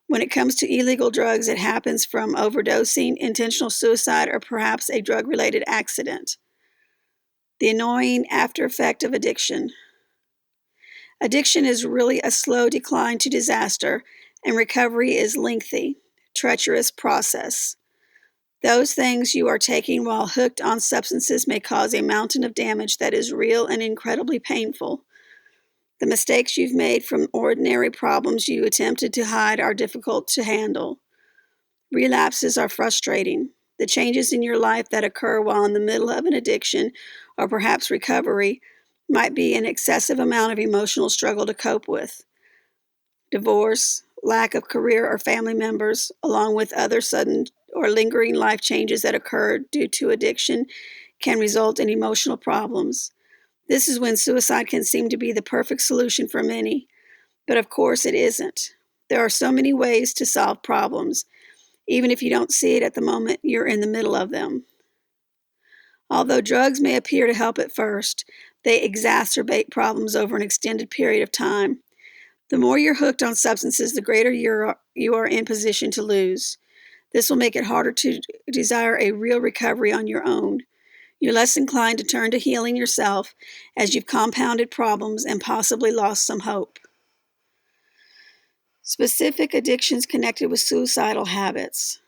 When it comes to illegal drugs, it happens from overdosing, intentional suicide, or perhaps a drug-related accident. The annoying after effect of addiction. Addiction is really a slow decline to disaster, and recovery is a lengthy, treacherous process. Those things you are taking while hooked on substances may cause a mountain of damage that is real and incredibly painful. The mistakes you've made from ordinary problems you attempted to hide are difficult to handle. Relapses are frustrating. The changes in your life that occur while in the middle of an addiction, or perhaps recovery, might be an excessive amount of emotional struggle to cope with. Divorce, lack of career or family members, along with other sudden or lingering life changes that occur due to addiction, can result in emotional problems. This is when suicide can seem to be the perfect solution for many, but of course it isn't. There are so many ways to solve problems, even if you don't see it at the moment you're in the middle of them. Although drugs may appear to help at first, they exacerbate problems over an extended period of time. The more you're hooked on substances, the greater you are in position to lose. This will make it harder to desire a real recovery on your own. You're less inclined to turn to healing yourself as you've compounded problems and possibly lost some hope. Specific addictions connected with suicidal habits.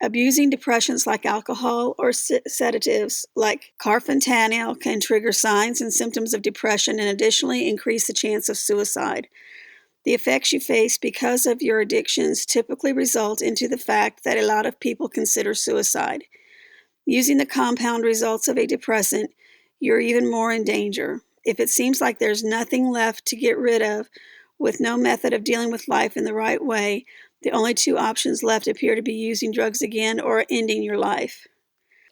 Abusing depressants like alcohol or sedatives like carfentanil can trigger signs and symptoms of depression and additionally increase the chance of suicide. The effects you face because of your addictions typically result into the fact that a lot of people consider suicide. Using the compound results of a depressant, you're even more in danger. If it seems like there's nothing left to get rid of, with no method of dealing with life in the right way, the only two options left appear to be using drugs again or ending your life.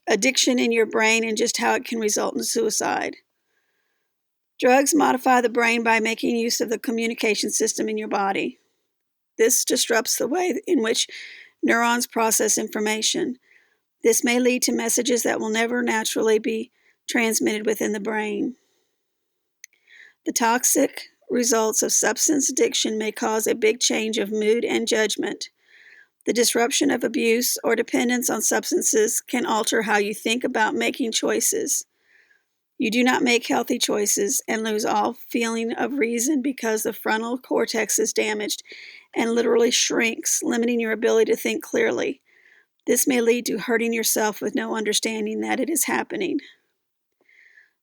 Addiction in your brain and just how it can result in suicide. Drugs modify the brain by making use of the communication system in your body. This disrupts the way in which neurons process information. This may lead to messages that will never naturally be transmitted within the brain. The toxic results of substance addiction may cause a big change of mood and judgment. The disruption of abuse or dependence on substances can alter how you think about making choices. You do not make healthy choices and lose all feeling of reason because the frontal cortex is damaged and literally shrinks, limiting your ability to think clearly. This may lead to hurting yourself with no understanding that it is happening.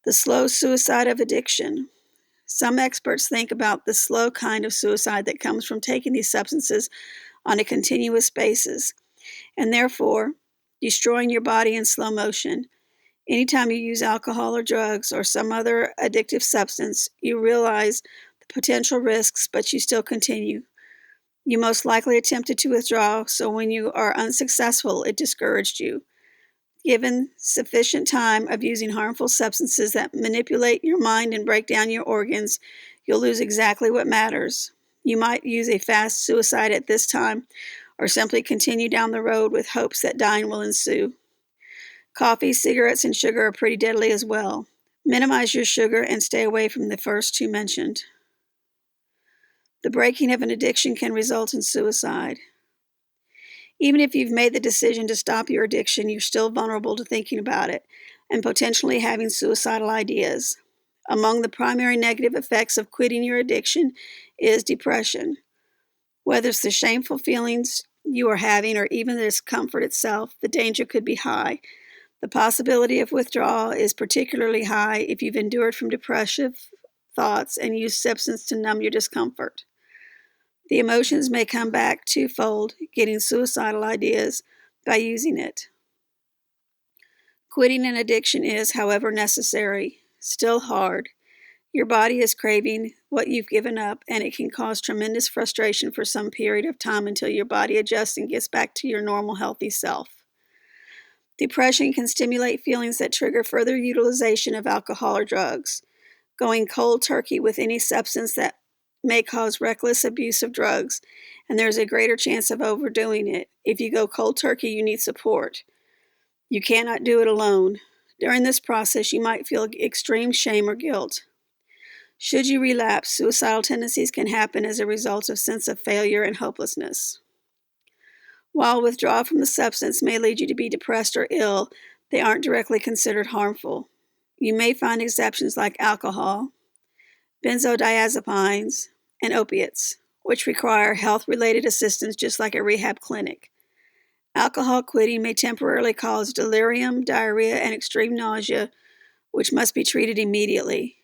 The slow suicide of addiction. Some experts think about the slow kind of suicide that comes from taking these substances on a continuous basis, and therefore destroying your body in slow motion. Anytime you use alcohol or drugs or some other addictive substance, you realize the potential risks, but you still continue. You most likely attempted to withdraw, so when you are unsuccessful, it discouraged you. Given sufficient time of using harmful substances that manipulate your mind and break down your organs, you'll lose exactly what matters. You might use a fast suicide at this time, or simply continue down the road with hopes that dying will ensue. Coffee, cigarettes, and sugar are pretty deadly as well. Minimize your sugar and stay away from the first two mentioned. The breaking of an addiction can result in suicide. Even if you've made the decision to stop your addiction, you're still vulnerable to thinking about it and potentially having suicidal ideas. Among the primary negative effects of quitting your addiction is depression. Whether it's the shameful feelings you are having or even the discomfort itself, the danger could be high. The possibility of withdrawal is particularly high if you've endured from depressive thoughts and used substance to numb your discomfort. The emotions may come back twofold, getting suicidal ideas by using it. Quitting an addiction is, however, necessary, still hard. Your body is craving what you've given up, and it can cause tremendous frustration for some period of time until your body adjusts and gets back to your normal, healthy self. Depression can stimulate feelings that trigger further utilization of alcohol or drugs. Going cold turkey with any substance that may cause reckless abuse of drugs, and there's a greater chance of overdoing it. If you go cold turkey, you need support. You cannot do it alone. During this process, you might feel extreme shame or guilt. Should you relapse, suicidal tendencies can happen as a result of sense of failure and hopelessness. While withdrawal from the substance may lead you to be depressed or ill, they aren't directly considered harmful. You may find exceptions like alcohol, benzodiazepines, and opiates, which require health-related assistance just like a rehab clinic. Alcohol quitting may temporarily cause delirium, diarrhea, and extreme nausea, which must be treated immediately.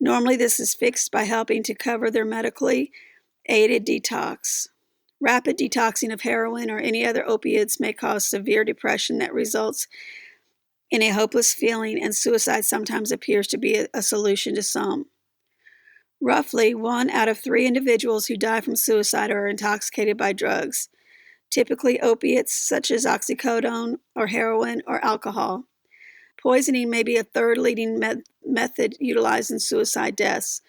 Normally, this is fixed by helping to cover their medically aided detox. Rapid detoxing of heroin or any other opiates may cause severe depression that results in a hopeless feeling, and suicide sometimes appears to be a solution to some. Roughly 1 out of 3 individuals who die from suicide are intoxicated by drugs, typically opiates such as oxycodone or heroin or alcohol. Poisoning may be a third leading method utilized in suicide deaths,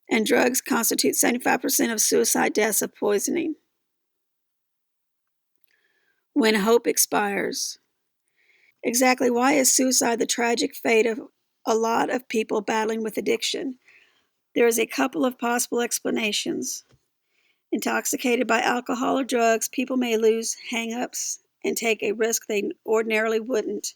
and drugs constitute 75% of suicide deaths of poisoning. When hope expires. Exactly why is suicide the tragic fate of a lot of people battling with addiction? There is a couple of possible explanations. Intoxicated by alcohol or drugs, people may lose hang-ups and take a risk they ordinarily wouldn't.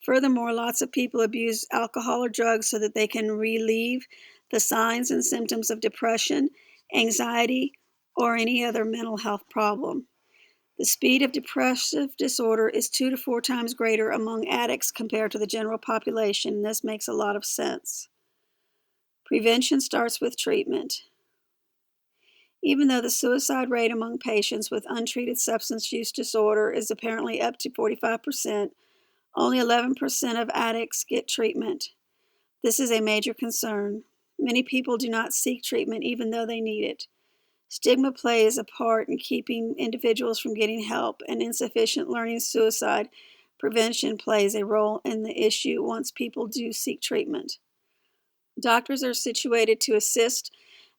Furthermore, lots of people abuse alcohol or drugs so that they can relieve the signs and symptoms of depression, anxiety, or any other mental health problem. The speed of depressive disorder is 2 to 4 times greater among addicts compared to the general population, and this makes a lot of sense. Prevention starts with treatment. Even though the suicide rate among patients with untreated substance use disorder is apparently up to 45%, only 11% of addicts get treatment. This is a major concern. Many people do not seek treatment even though they need it. Stigma plays a part in keeping individuals from getting help, and insufficient learning suicide prevention plays a role in the issue once people do seek treatment. Doctors are situated to assist,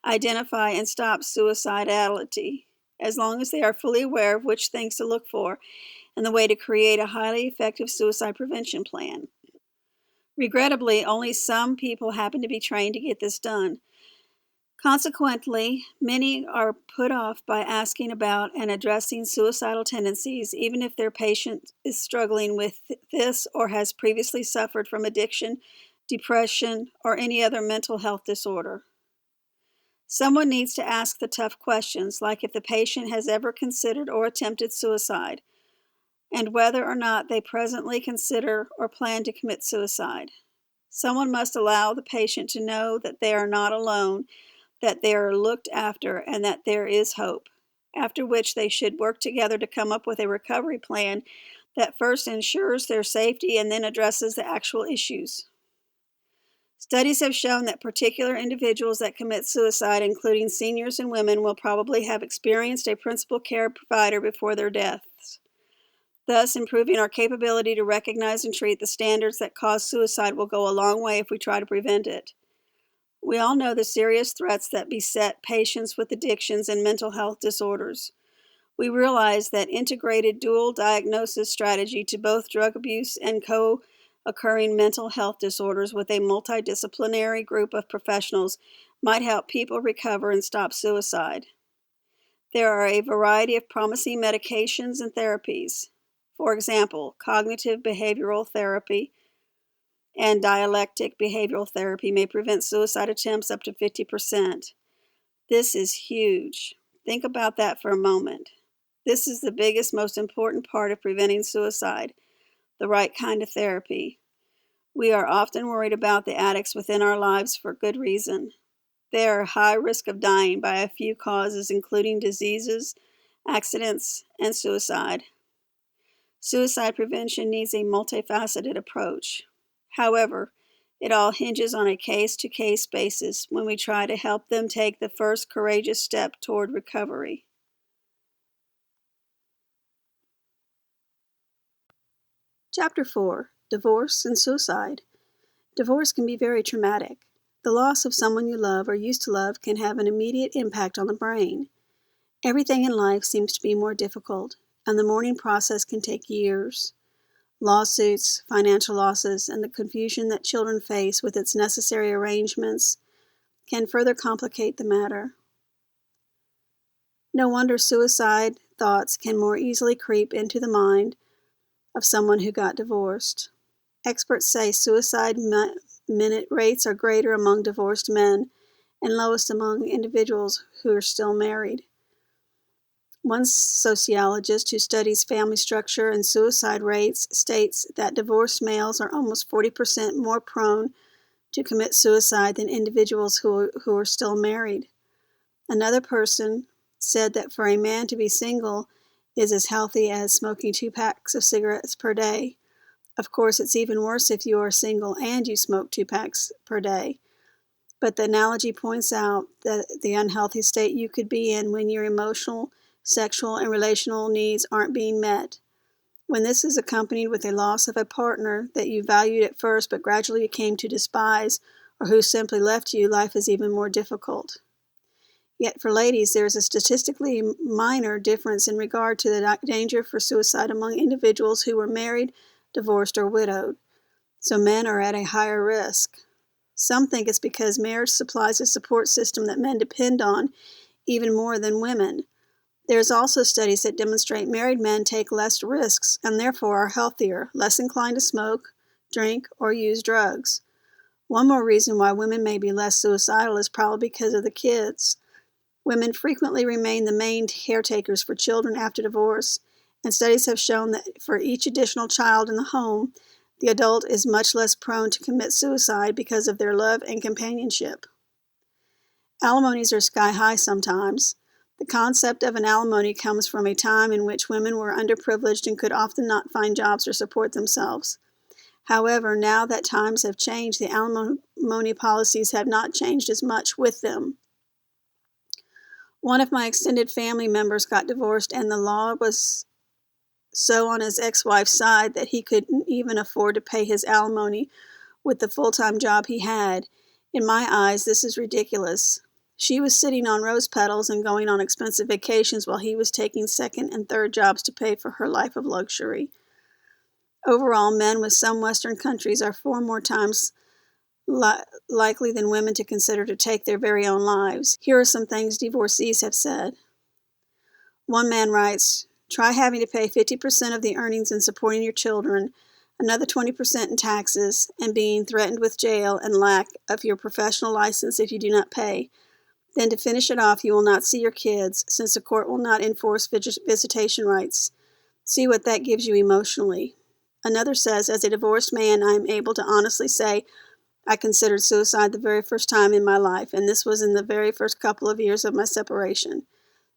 identify, and stop suicidality, as long as they are fully aware of which things to look for and the way to create a highly effective suicide prevention plan. Regrettably, only some people happen to be trained to get this done. Consequently, many are put off by asking about and addressing suicidal tendencies, even if their patient is struggling with this or has previously suffered from addiction, depression, or any other mental health disorder. Someone needs to ask the tough questions, like if the patient has ever considered or attempted suicide, and whether or not they presently consider or plan to commit suicide. Someone must allow the patient to know that they are not alone, that they are looked after, and that there is hope, after which they should work together to come up with a recovery plan that first ensures their safety and then addresses the actual issues. Studies have shown that particular individuals that commit suicide, including seniors and women, will probably have experienced a principal care provider before their deaths. Thus, improving our capability to recognize and treat the standards that cause suicide will go a long way if we try to prevent it. We all know the serious threats that beset patients with addictions and mental health disorders. We realize that integrated dual diagnosis strategy to both drug abuse and co-occurring mental health disorders with a multidisciplinary group of professionals might help people recover and stop suicide. There are a variety of promising medications and therapies. For example, cognitive behavioral therapy and dialectic behavioral therapy may prevent suicide attempts up to 50%. This is huge. Think about that for a moment. This is the biggest, most important part of preventing suicide, the right kind of therapy. We are often worried about the addicts within our lives for good reason. They are high risk of dying by a few causes, including diseases, accidents, and suicide. Suicide prevention needs a multifaceted approach. However, it all hinges on a case-to-case basis when we try to help them take the first courageous step toward recovery. Chapter 4: Divorce and Suicide. Divorce can be very traumatic. The loss of someone you love or used to love can have an immediate impact on the brain. Everything in life seems to be more difficult, and the mourning process can take years. Lawsuits, financial losses, and the confusion that children face with its necessary arrangements can further complicate the matter. No wonder suicide thoughts can more easily creep into the mind of someone who got divorced. Experts say suicide minute rates are greater among divorced men and lowest among individuals who are still married. One sociologist who studies family structure and suicide rates states that divorced males are almost 40% more prone to commit suicide than individuals who are still married. Another person said that for a man to be single is as healthy as smoking 2 packs of cigarettes per day. Of course, it's even worse if you are single and you smoke 2 packs per day. But the analogy points out that the unhealthy state you could be in when your emotional, sexual, and relational needs aren't being met. When this is accompanied with a loss of a partner that you valued at first but gradually came to despise, or who simply left you, life is even more difficult. Yet for ladies, there is a statistically minor difference in regard to the danger for suicide among individuals who were married, divorced, or widowed. So men are at a higher risk. Some think it's because marriage supplies a support system that men depend on even more than women. There's also studies that demonstrate married men take less risks and therefore are healthier, less inclined to smoke, drink, or use drugs. One more reason why women may be less suicidal is probably because of the kids. Women frequently remain the main caretakers for children after divorce, and studies have shown that for each additional child in the home, the adult is much less prone to commit suicide because of their love and companionship. Alimonies are sky high sometimes. The concept of an alimony comes from a time in which women were underprivileged and could often not find jobs or support themselves. However, now that times have changed, the alimony policies have not changed as much with them. One of my extended family members got divorced, and the law was so on his ex-wife's side that he couldn't even afford to pay his alimony with the full-time job he had. In my eyes, this is ridiculous. She was sitting on rose petals and going on expensive vacations while he was taking second and third jobs to pay for her life of luxury. Overall, men with some Western countries are 4 more times likely than women to consider to take their very own lives. Here are some things divorcees have said. One man writes, "Try having to pay 50% of the earnings in supporting your children, another 20% in taxes, and being threatened with jail and lack of your professional license if you do not pay. Then to finish it off, you will not see your kids, since the court will not enforce visitation rights. See what that gives you emotionally." Another says, "As a divorced man, I am able to honestly say I considered suicide the very first time in my life, and this was in the very first couple of years of my separation.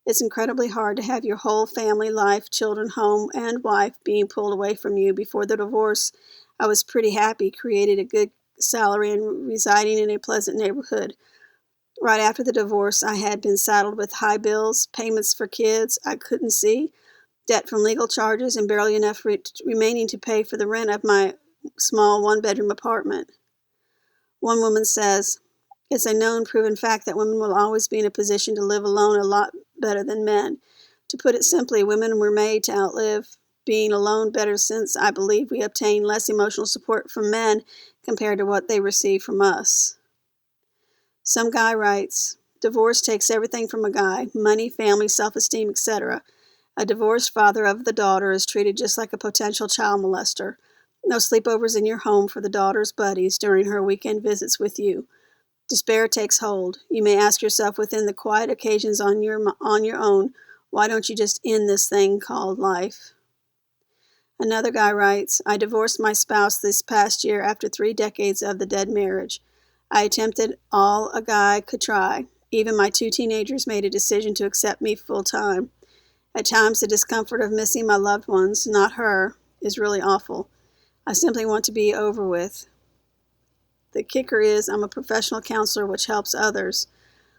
It's incredibly hard to have your whole family life, children, home, and wife being pulled away from you. Before the divorce, I was pretty happy, created a good salary, and residing in a pleasant neighborhood. Right after the divorce, I had been saddled with high bills, payments for kids I couldn't see, debt from legal charges, and barely enough remaining to pay for the rent of my small one-bedroom apartment. One woman says, "It's a known, proven fact that women will always be in a position to live alone a lot better than men. To put it simply, women were made to outlive being alone better since I believe we obtain less emotional support from men compared to what they receive from us." Some guy writes, "Divorce takes everything from a guy, money, family, self-esteem, etc. A divorced father of the daughter is treated just like a potential child molester. No sleepovers in your home for the daughter's buddies during her weekend visits with you. Despair takes hold. You may ask yourself within the quiet occasions on your own, why don't you just end this thing called life?" Another guy writes, "I divorced my spouse this past year after 3 decades of the dead marriage. I attempted all a guy could try. Even my 2 teenagers made a decision to accept me full time. At times, the discomfort of missing my loved ones, not her, is really awful. I simply want to be over with. The kicker is I'm a professional counselor which helps others.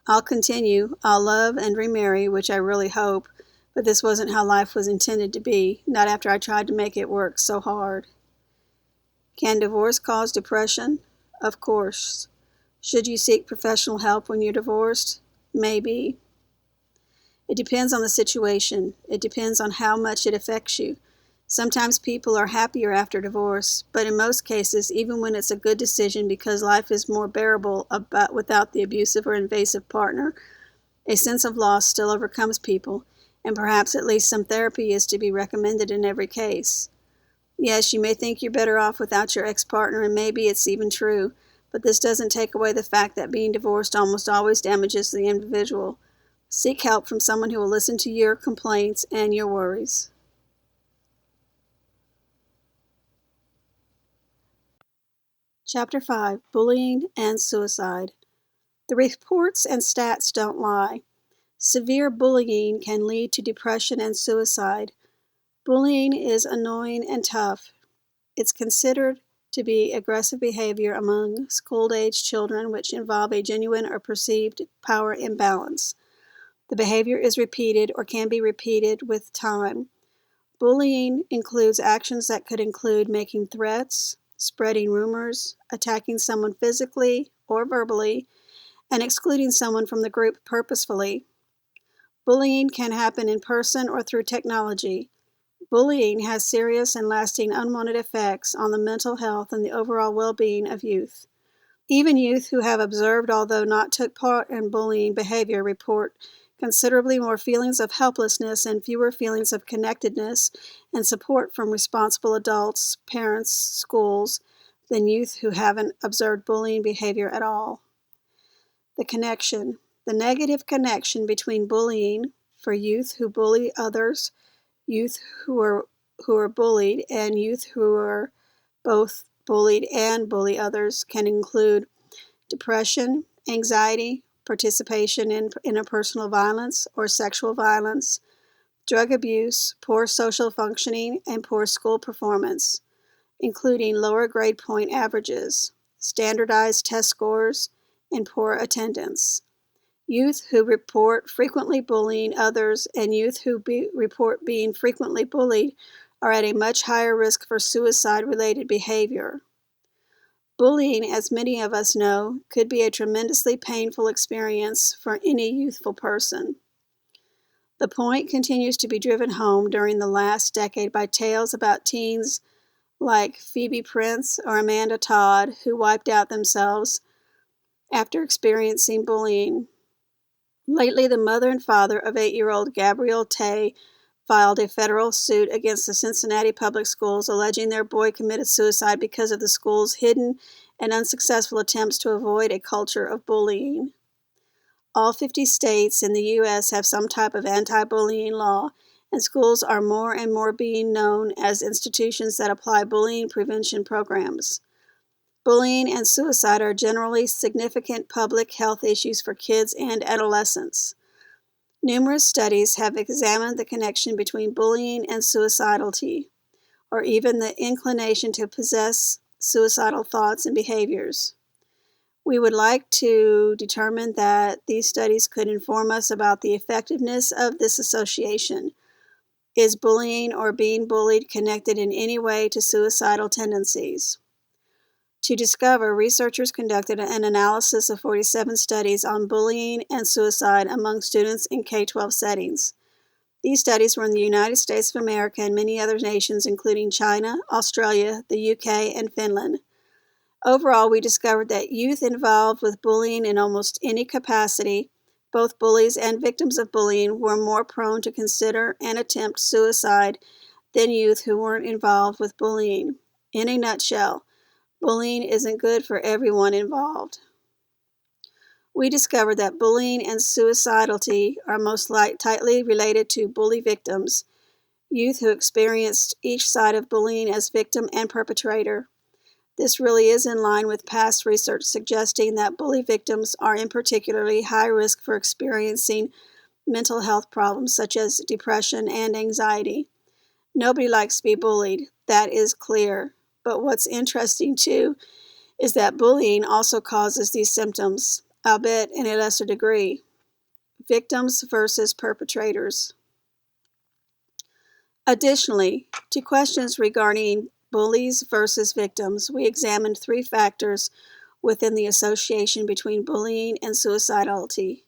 I'll continue. I'll love and remarry, which I really hope, but this wasn't how life was intended to be, not after I tried to make it work so hard." Can divorce cause depression? Of course. Should you seek professional help when you're divorced? Maybe. It depends on the situation. It depends on how much it affects you. Sometimes people are happier after divorce, but in most cases, even when it's a good decision because life is more bearable without the abusive or invasive partner, a sense of loss still overcomes people, and perhaps at least some therapy is to be recommended in every case. Yes, you may think you're better off without your ex-partner, and maybe it's even true, but this doesn't take away the fact that being divorced almost always damages the individual. Seek help from someone who will listen to your complaints and your worries. Chapter 5, Bullying and Suicide. The reports and stats don't lie. Severe bullying can lead to depression and suicide. Bullying is annoying and tough. It's considered to be aggressive behavior among school-age children which involve a genuine or perceived power imbalance. The behavior is repeated or can be repeated with time. Bullying includes actions that could include making threats, spreading rumors, attacking someone physically or verbally, and excluding someone from the group purposefully. Bullying can happen in person or through technology. Bullying has serious and lasting unwanted effects on the mental health and the overall well-being of youth. Even youth who have observed, although not took part in bullying behavior, report considerably more feelings of helplessness and fewer feelings of connectedness and support from responsible adults, parents, schools, than youth who haven't observed bullying behavior at all. The connection. The negative connection between bullying for youth who bully others, youth who are bullied, and youth who are both bullied and bully others can include depression, anxiety, participation in interpersonal violence or sexual violence, drug abuse, poor social functioning, and poor school performance, including lower grade point averages, standardized test scores, and poor attendance. Youth who report frequently bullying others and youth who report being frequently bullied are at a much higher risk for suicide-related behavior. Bullying, as many of us know, could be a tremendously painful experience for any youthful person. The point continues to be driven home during the last decade by tales about teens like Phoebe Prince or Amanda Todd who wiped out themselves after experiencing bullying. Lately, the mother and father of 8-year-old Gabrielle Tay filed a federal suit against the Cincinnati public schools alleging their boy committed suicide because of the school's hidden and unsuccessful attempts to avoid a culture of bullying. All 50 states in the U.S. have some type of anti-bullying law, and schools are more and more being known as institutions that apply bullying prevention programs. Bullying and suicide are generally significant public health issues for kids and adolescents. Numerous studies have examined the connection between bullying and suicidality, or even the inclination to possess suicidal thoughts and behaviors. We would like to determine that these studies could inform us about the effectiveness of this association. Is bullying or being bullied connected in any way to suicidal tendencies? To discover, researchers conducted an analysis of 47 studies on bullying and suicide among students in K-12 settings. These studies were in the United States of America and many other nations, including China, Australia, the UK, and Finland. Overall, we discovered that youth involved with bullying in almost any capacity, both bullies and victims of bullying, were more prone to consider and attempt suicide than youth who weren't involved with bullying. In a nutshell, bullying isn't good for everyone involved. We discovered that bullying and suicidality are most tightly related to bully victims, youth who experienced each side of bullying as victim and perpetrator. This really is in line with past research suggesting that bully victims are in particularly high risk for experiencing mental health problems such as depression and anxiety. Nobody likes to be bullied, that is clear. But what's interesting too is that bullying also causes these symptoms, albeit in a lesser degree. Victims versus perpetrators. Additionally, to questions regarding bullies versus victims, we examined 3 factors within the association between bullying and suicidality: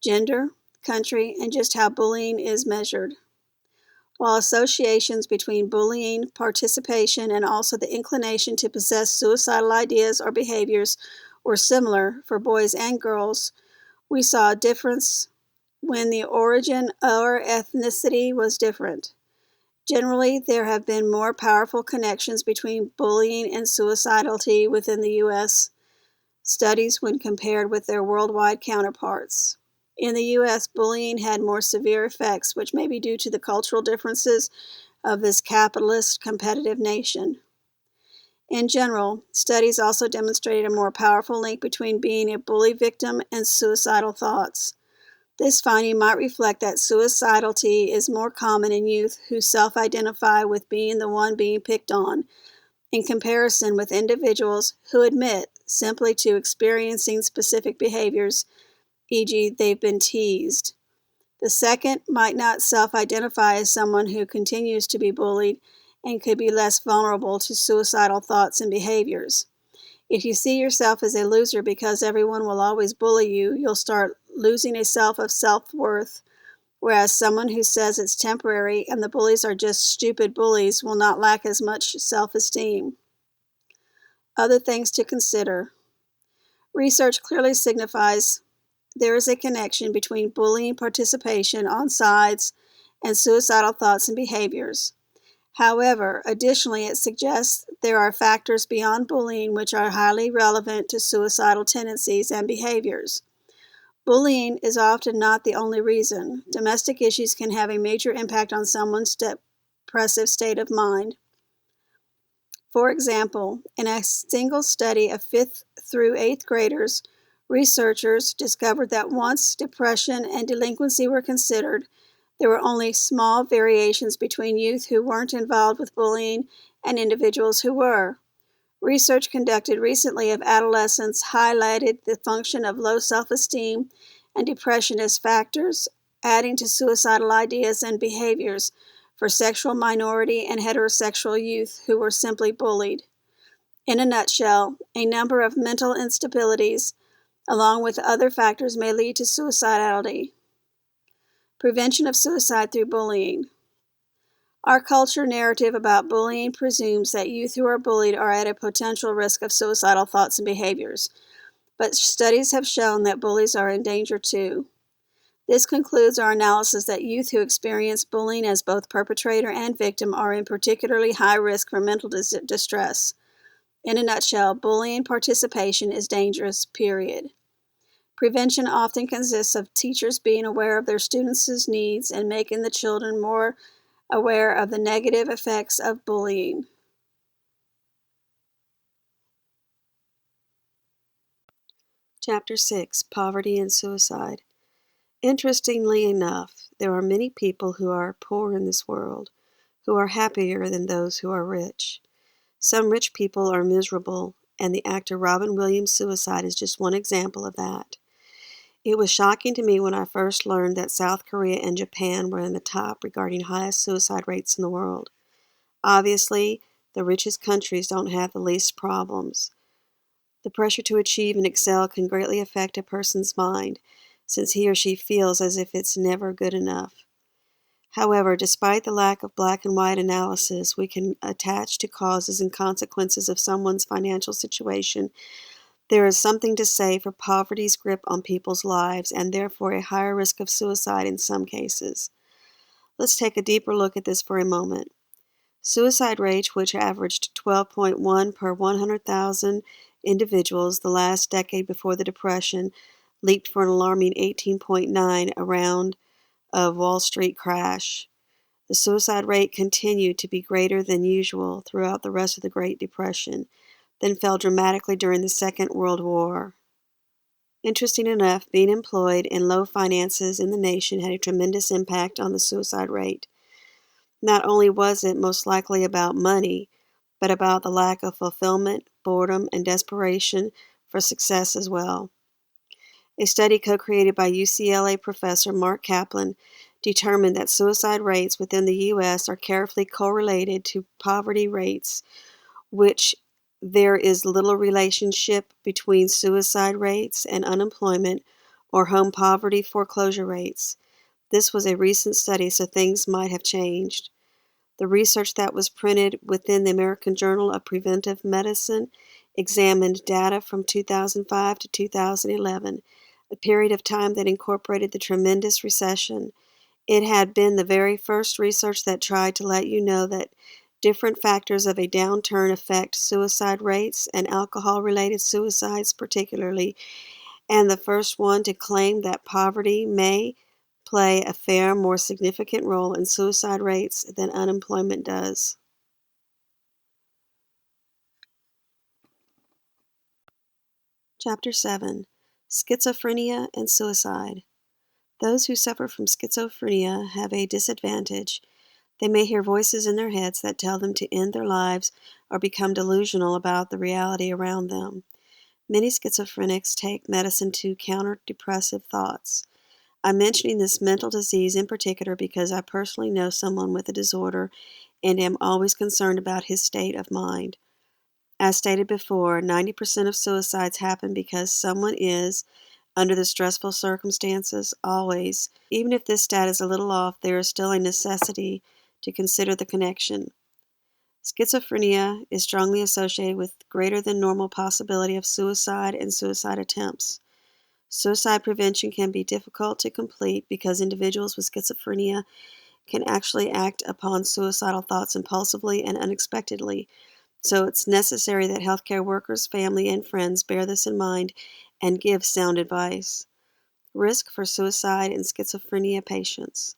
gender, country, and just how bullying is measured. While associations between bullying, participation, and also the inclination to possess suicidal ideas or behaviors were similar for boys and girls, we saw a difference when the origin or ethnicity was different. Generally, there have been more powerful connections between bullying and suicidality within the U.S. studies when compared with their worldwide counterparts. In the U.S., bullying had more severe effects, which may be due to the cultural differences of this capitalist, competitive nation. In general, studies also demonstrated a more powerful link between being a bully victim and suicidal thoughts. This finding might reflect that suicidality is more common in youth who self-identify with being the one being picked on, in comparison with individuals who admit simply to experiencing specific behaviors, e.g., they've been teased. The second might not self-identify as someone who continues to be bullied and could be less vulnerable to suicidal thoughts and behaviors. If you see yourself as a loser because everyone will always bully you, you'll start losing a self of self-worth, whereas someone who says it's temporary and the bullies are just stupid bullies will not lack as much self-esteem. Other things to consider. Research clearly signifies there is a connection between bullying participation on sides and suicidal thoughts and behaviors. However, additionally, it suggests there are factors beyond bullying which are highly relevant to suicidal tendencies and behaviors. Bullying is often not the only reason. Domestic issues can have a major impact on someone's depressive state of mind. For example, in a single study of 5th through 8th graders, researchers discovered that once depression and delinquency were considered, there were only small variations between youth who weren't involved with bullying and individuals who were. Research conducted recently of adolescents highlighted the function of low self-esteem and depression as factors, adding to suicidal ideas and behaviors for sexual minority and heterosexual youth who were simply bullied. In a nutshell, a number of mental instabilities, along with other factors, may lead to suicidality. Prevention of suicide through bullying. Our culture narrative about bullying presumes that youth who are bullied are at a potential risk of suicidal thoughts and behaviors, but studies have shown that bullies are in danger too. This concludes our analysis that youth who experience bullying as both perpetrator and victim are in particularly high risk for mental distress. In a nutshell, bullying participation is dangerous, period. Prevention often consists of teachers being aware of their students' needs and making the children more aware of the negative effects of bullying. Chapter 6, Poverty and Suicide. Interestingly enough, there are many people who are poor in this world who are happier than those who are rich. Some rich people are miserable, and the actor Robin Williams' suicide is just one example of that. It was shocking to me when I first learned that South Korea and Japan were in the top regarding highest suicide rates in the world. Obviously, the richest countries don't have the least problems. The pressure to achieve and excel can greatly affect a person's mind, since he or she feels as if it's never good enough. However, despite the lack of black and white analysis we can attach to causes and consequences of someone's financial situation, there is something to say for poverty's grip on people's lives and therefore a higher risk of suicide in some cases. Let's take a deeper look at this for a moment. Suicide rate, which averaged 12.1 per 100,000 individuals the last decade before the Depression, leaped for an alarming 18.9 around a Wall Street crash. The suicide rate continued to be greater than usual throughout the rest of the Great Depression, then fell dramatically during the Second World War. Interesting enough, being employed in low finances in the nation had a tremendous impact on the suicide rate. Not only was it most likely about money, but about the lack of fulfillment, boredom, and desperation for success as well. A study co-created by UCLA professor Mark Kaplan determined that suicide rates within the U.S. are carefully correlated to poverty rates, which there is little relationship between suicide rates and unemployment or home poverty foreclosure rates. This was a recent study, so things might have changed. The research that was printed within the American Journal of Preventive Medicine examined data from 2005 to 2011, a period of time that incorporated the tremendous recession. It had been the very first research that tried to let you know that different factors of a downturn affect suicide rates and alcohol-related suicides particularly, and the first one to claim that poverty may play a far more significant role in suicide rates than unemployment does. Chapter 7. Schizophrenia and Suicide. Those who suffer from schizophrenia have a disadvantage. They may hear voices in their heads that tell them to end their lives or become delusional about the reality around them. Many schizophrenics take medicine to counter depressive thoughts. I'm mentioning this mental disease in particular because I personally know someone with the disorder and am always concerned about his state of mind. As stated before, 90% of suicides happen because someone is, under the stressful circumstances, always. Even if this stat is a little off, there is still a necessity to consider the connection. Schizophrenia is strongly associated with greater than normal possibility of suicide and suicide attempts. Suicide prevention can be difficult to complete because individuals with schizophrenia can actually act upon suicidal thoughts impulsively and unexpectedly, so it's necessary that healthcare workers, family, and friends bear this in mind and give sound advice. Risk for suicide in schizophrenia patients.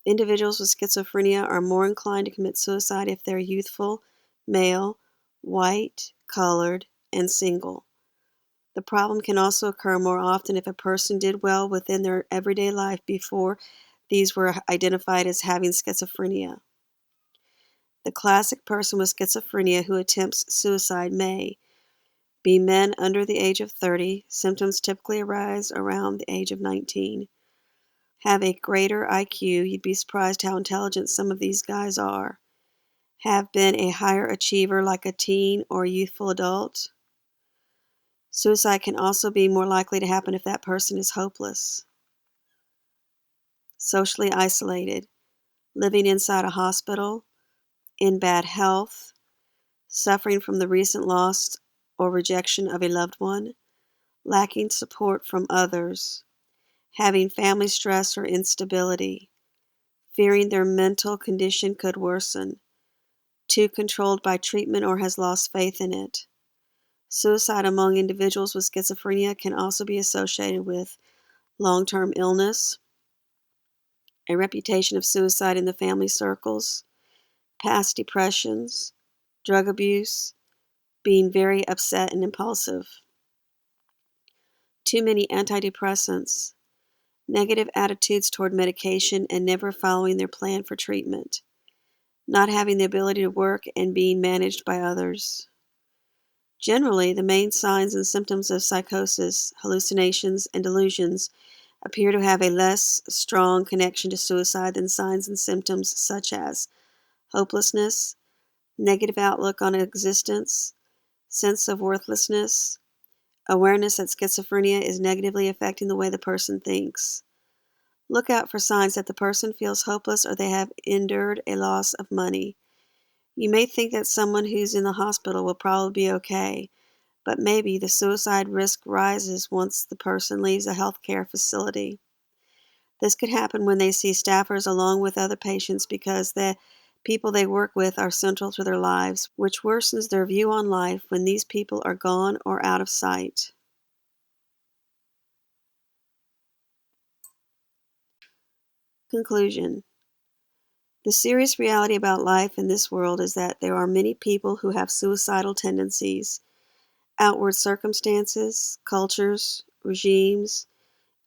Individuals with schizophrenia are more inclined to commit suicide if they're youthful, male, white, colored, and single. The problem can also occur more often if a person did well within their everyday life before these were identified as having schizophrenia. The classic person with schizophrenia who attempts suicide may be men under the age of 30, symptoms typically arise around the age of 19. Have a greater IQ, you'd be surprised how intelligent some of these guys are. Have been a higher achiever like a teen or youthful adult. Suicide can also be more likely to happen if that person is hopeless. Socially isolated, living inside a hospital, in bad health, suffering from the recent loss or rejection of a loved one, lacking support from others, having family stress or instability, fearing their mental condition could worsen, too controlled by treatment or has lost faith in it. Suicide among individuals with schizophrenia can also be associated with long-term illness, a reputation of suicide in the family circles, past depressions, drug abuse, being very upset and impulsive, too many antidepressants, negative attitudes toward medication and never following their plan for treatment, not having the ability to work and being managed by others, Generally, the main signs and symptoms of psychosis, hallucinations, and delusions appear to have a less strong connection to suicide than signs and symptoms such as hopelessness, negative outlook on existence, sense of worthlessness, awareness that schizophrenia is negatively affecting the way the person thinks. Look out for signs that the person feels hopeless or they have endured a loss of money. You may think that someone who's in the hospital will probably be okay, but maybe the suicide risk rises once the person leaves a healthcare facility. This could happen when they see staffers along with other patients because the people they work with are central to their lives, which worsens their view on life when these people are gone or out of sight. Conclusion. The serious reality about life in this world is that there are many people who have suicidal tendencies. Outward circumstances, cultures, regimes,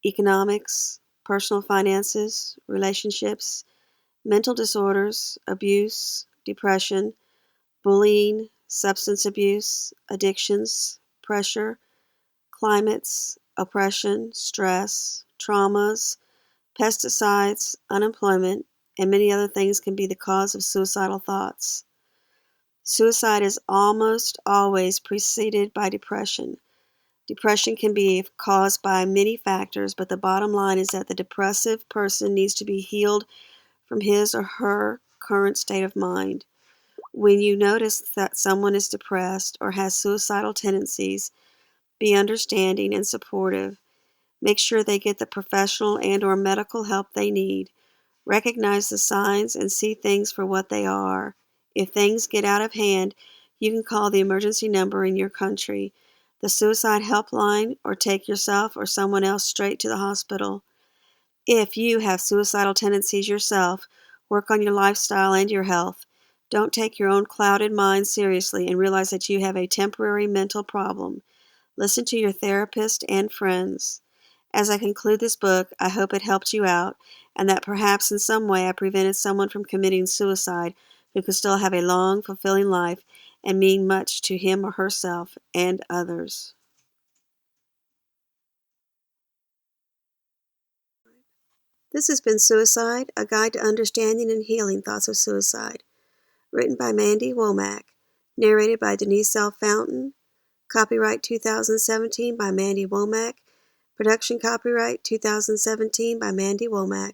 economics, personal finances, relationships, mental disorders, abuse, depression, bullying, substance abuse, addictions, pressure, climates, oppression, stress, traumas, pesticides, unemployment, and many other things can be the cause of suicidal thoughts. Suicide is almost always preceded by depression. Depression can be caused by many factors, but the bottom line is that the depressive person needs to be healed from his or her current state of mind. When you notice that someone is depressed or has suicidal tendencies, be understanding and supportive. Make sure they get the professional and/or medical help they need. Recognize the signs and see things for what they are. If things get out of hand, you can call the emergency number in your country, the suicide helpline, or take yourself or someone else straight to the hospital. If you have suicidal tendencies yourself, work on your lifestyle and your health. Don't take your own clouded mind seriously and realize that you have a temporary mental problem. Listen to your therapist and friends. As I conclude this book, I hope it helped you out and that perhaps in some way I prevented someone from committing suicide who could still have a long, fulfilling life and mean much to him or herself and others. This has been Suicide, A Guide to Understanding and Healing Thoughts of Suicide, written by Mandy Womack, narrated by Denise L. Fountain, copyright 2017 by Mandy Womack, production copyright 2017 by Mandy Womack.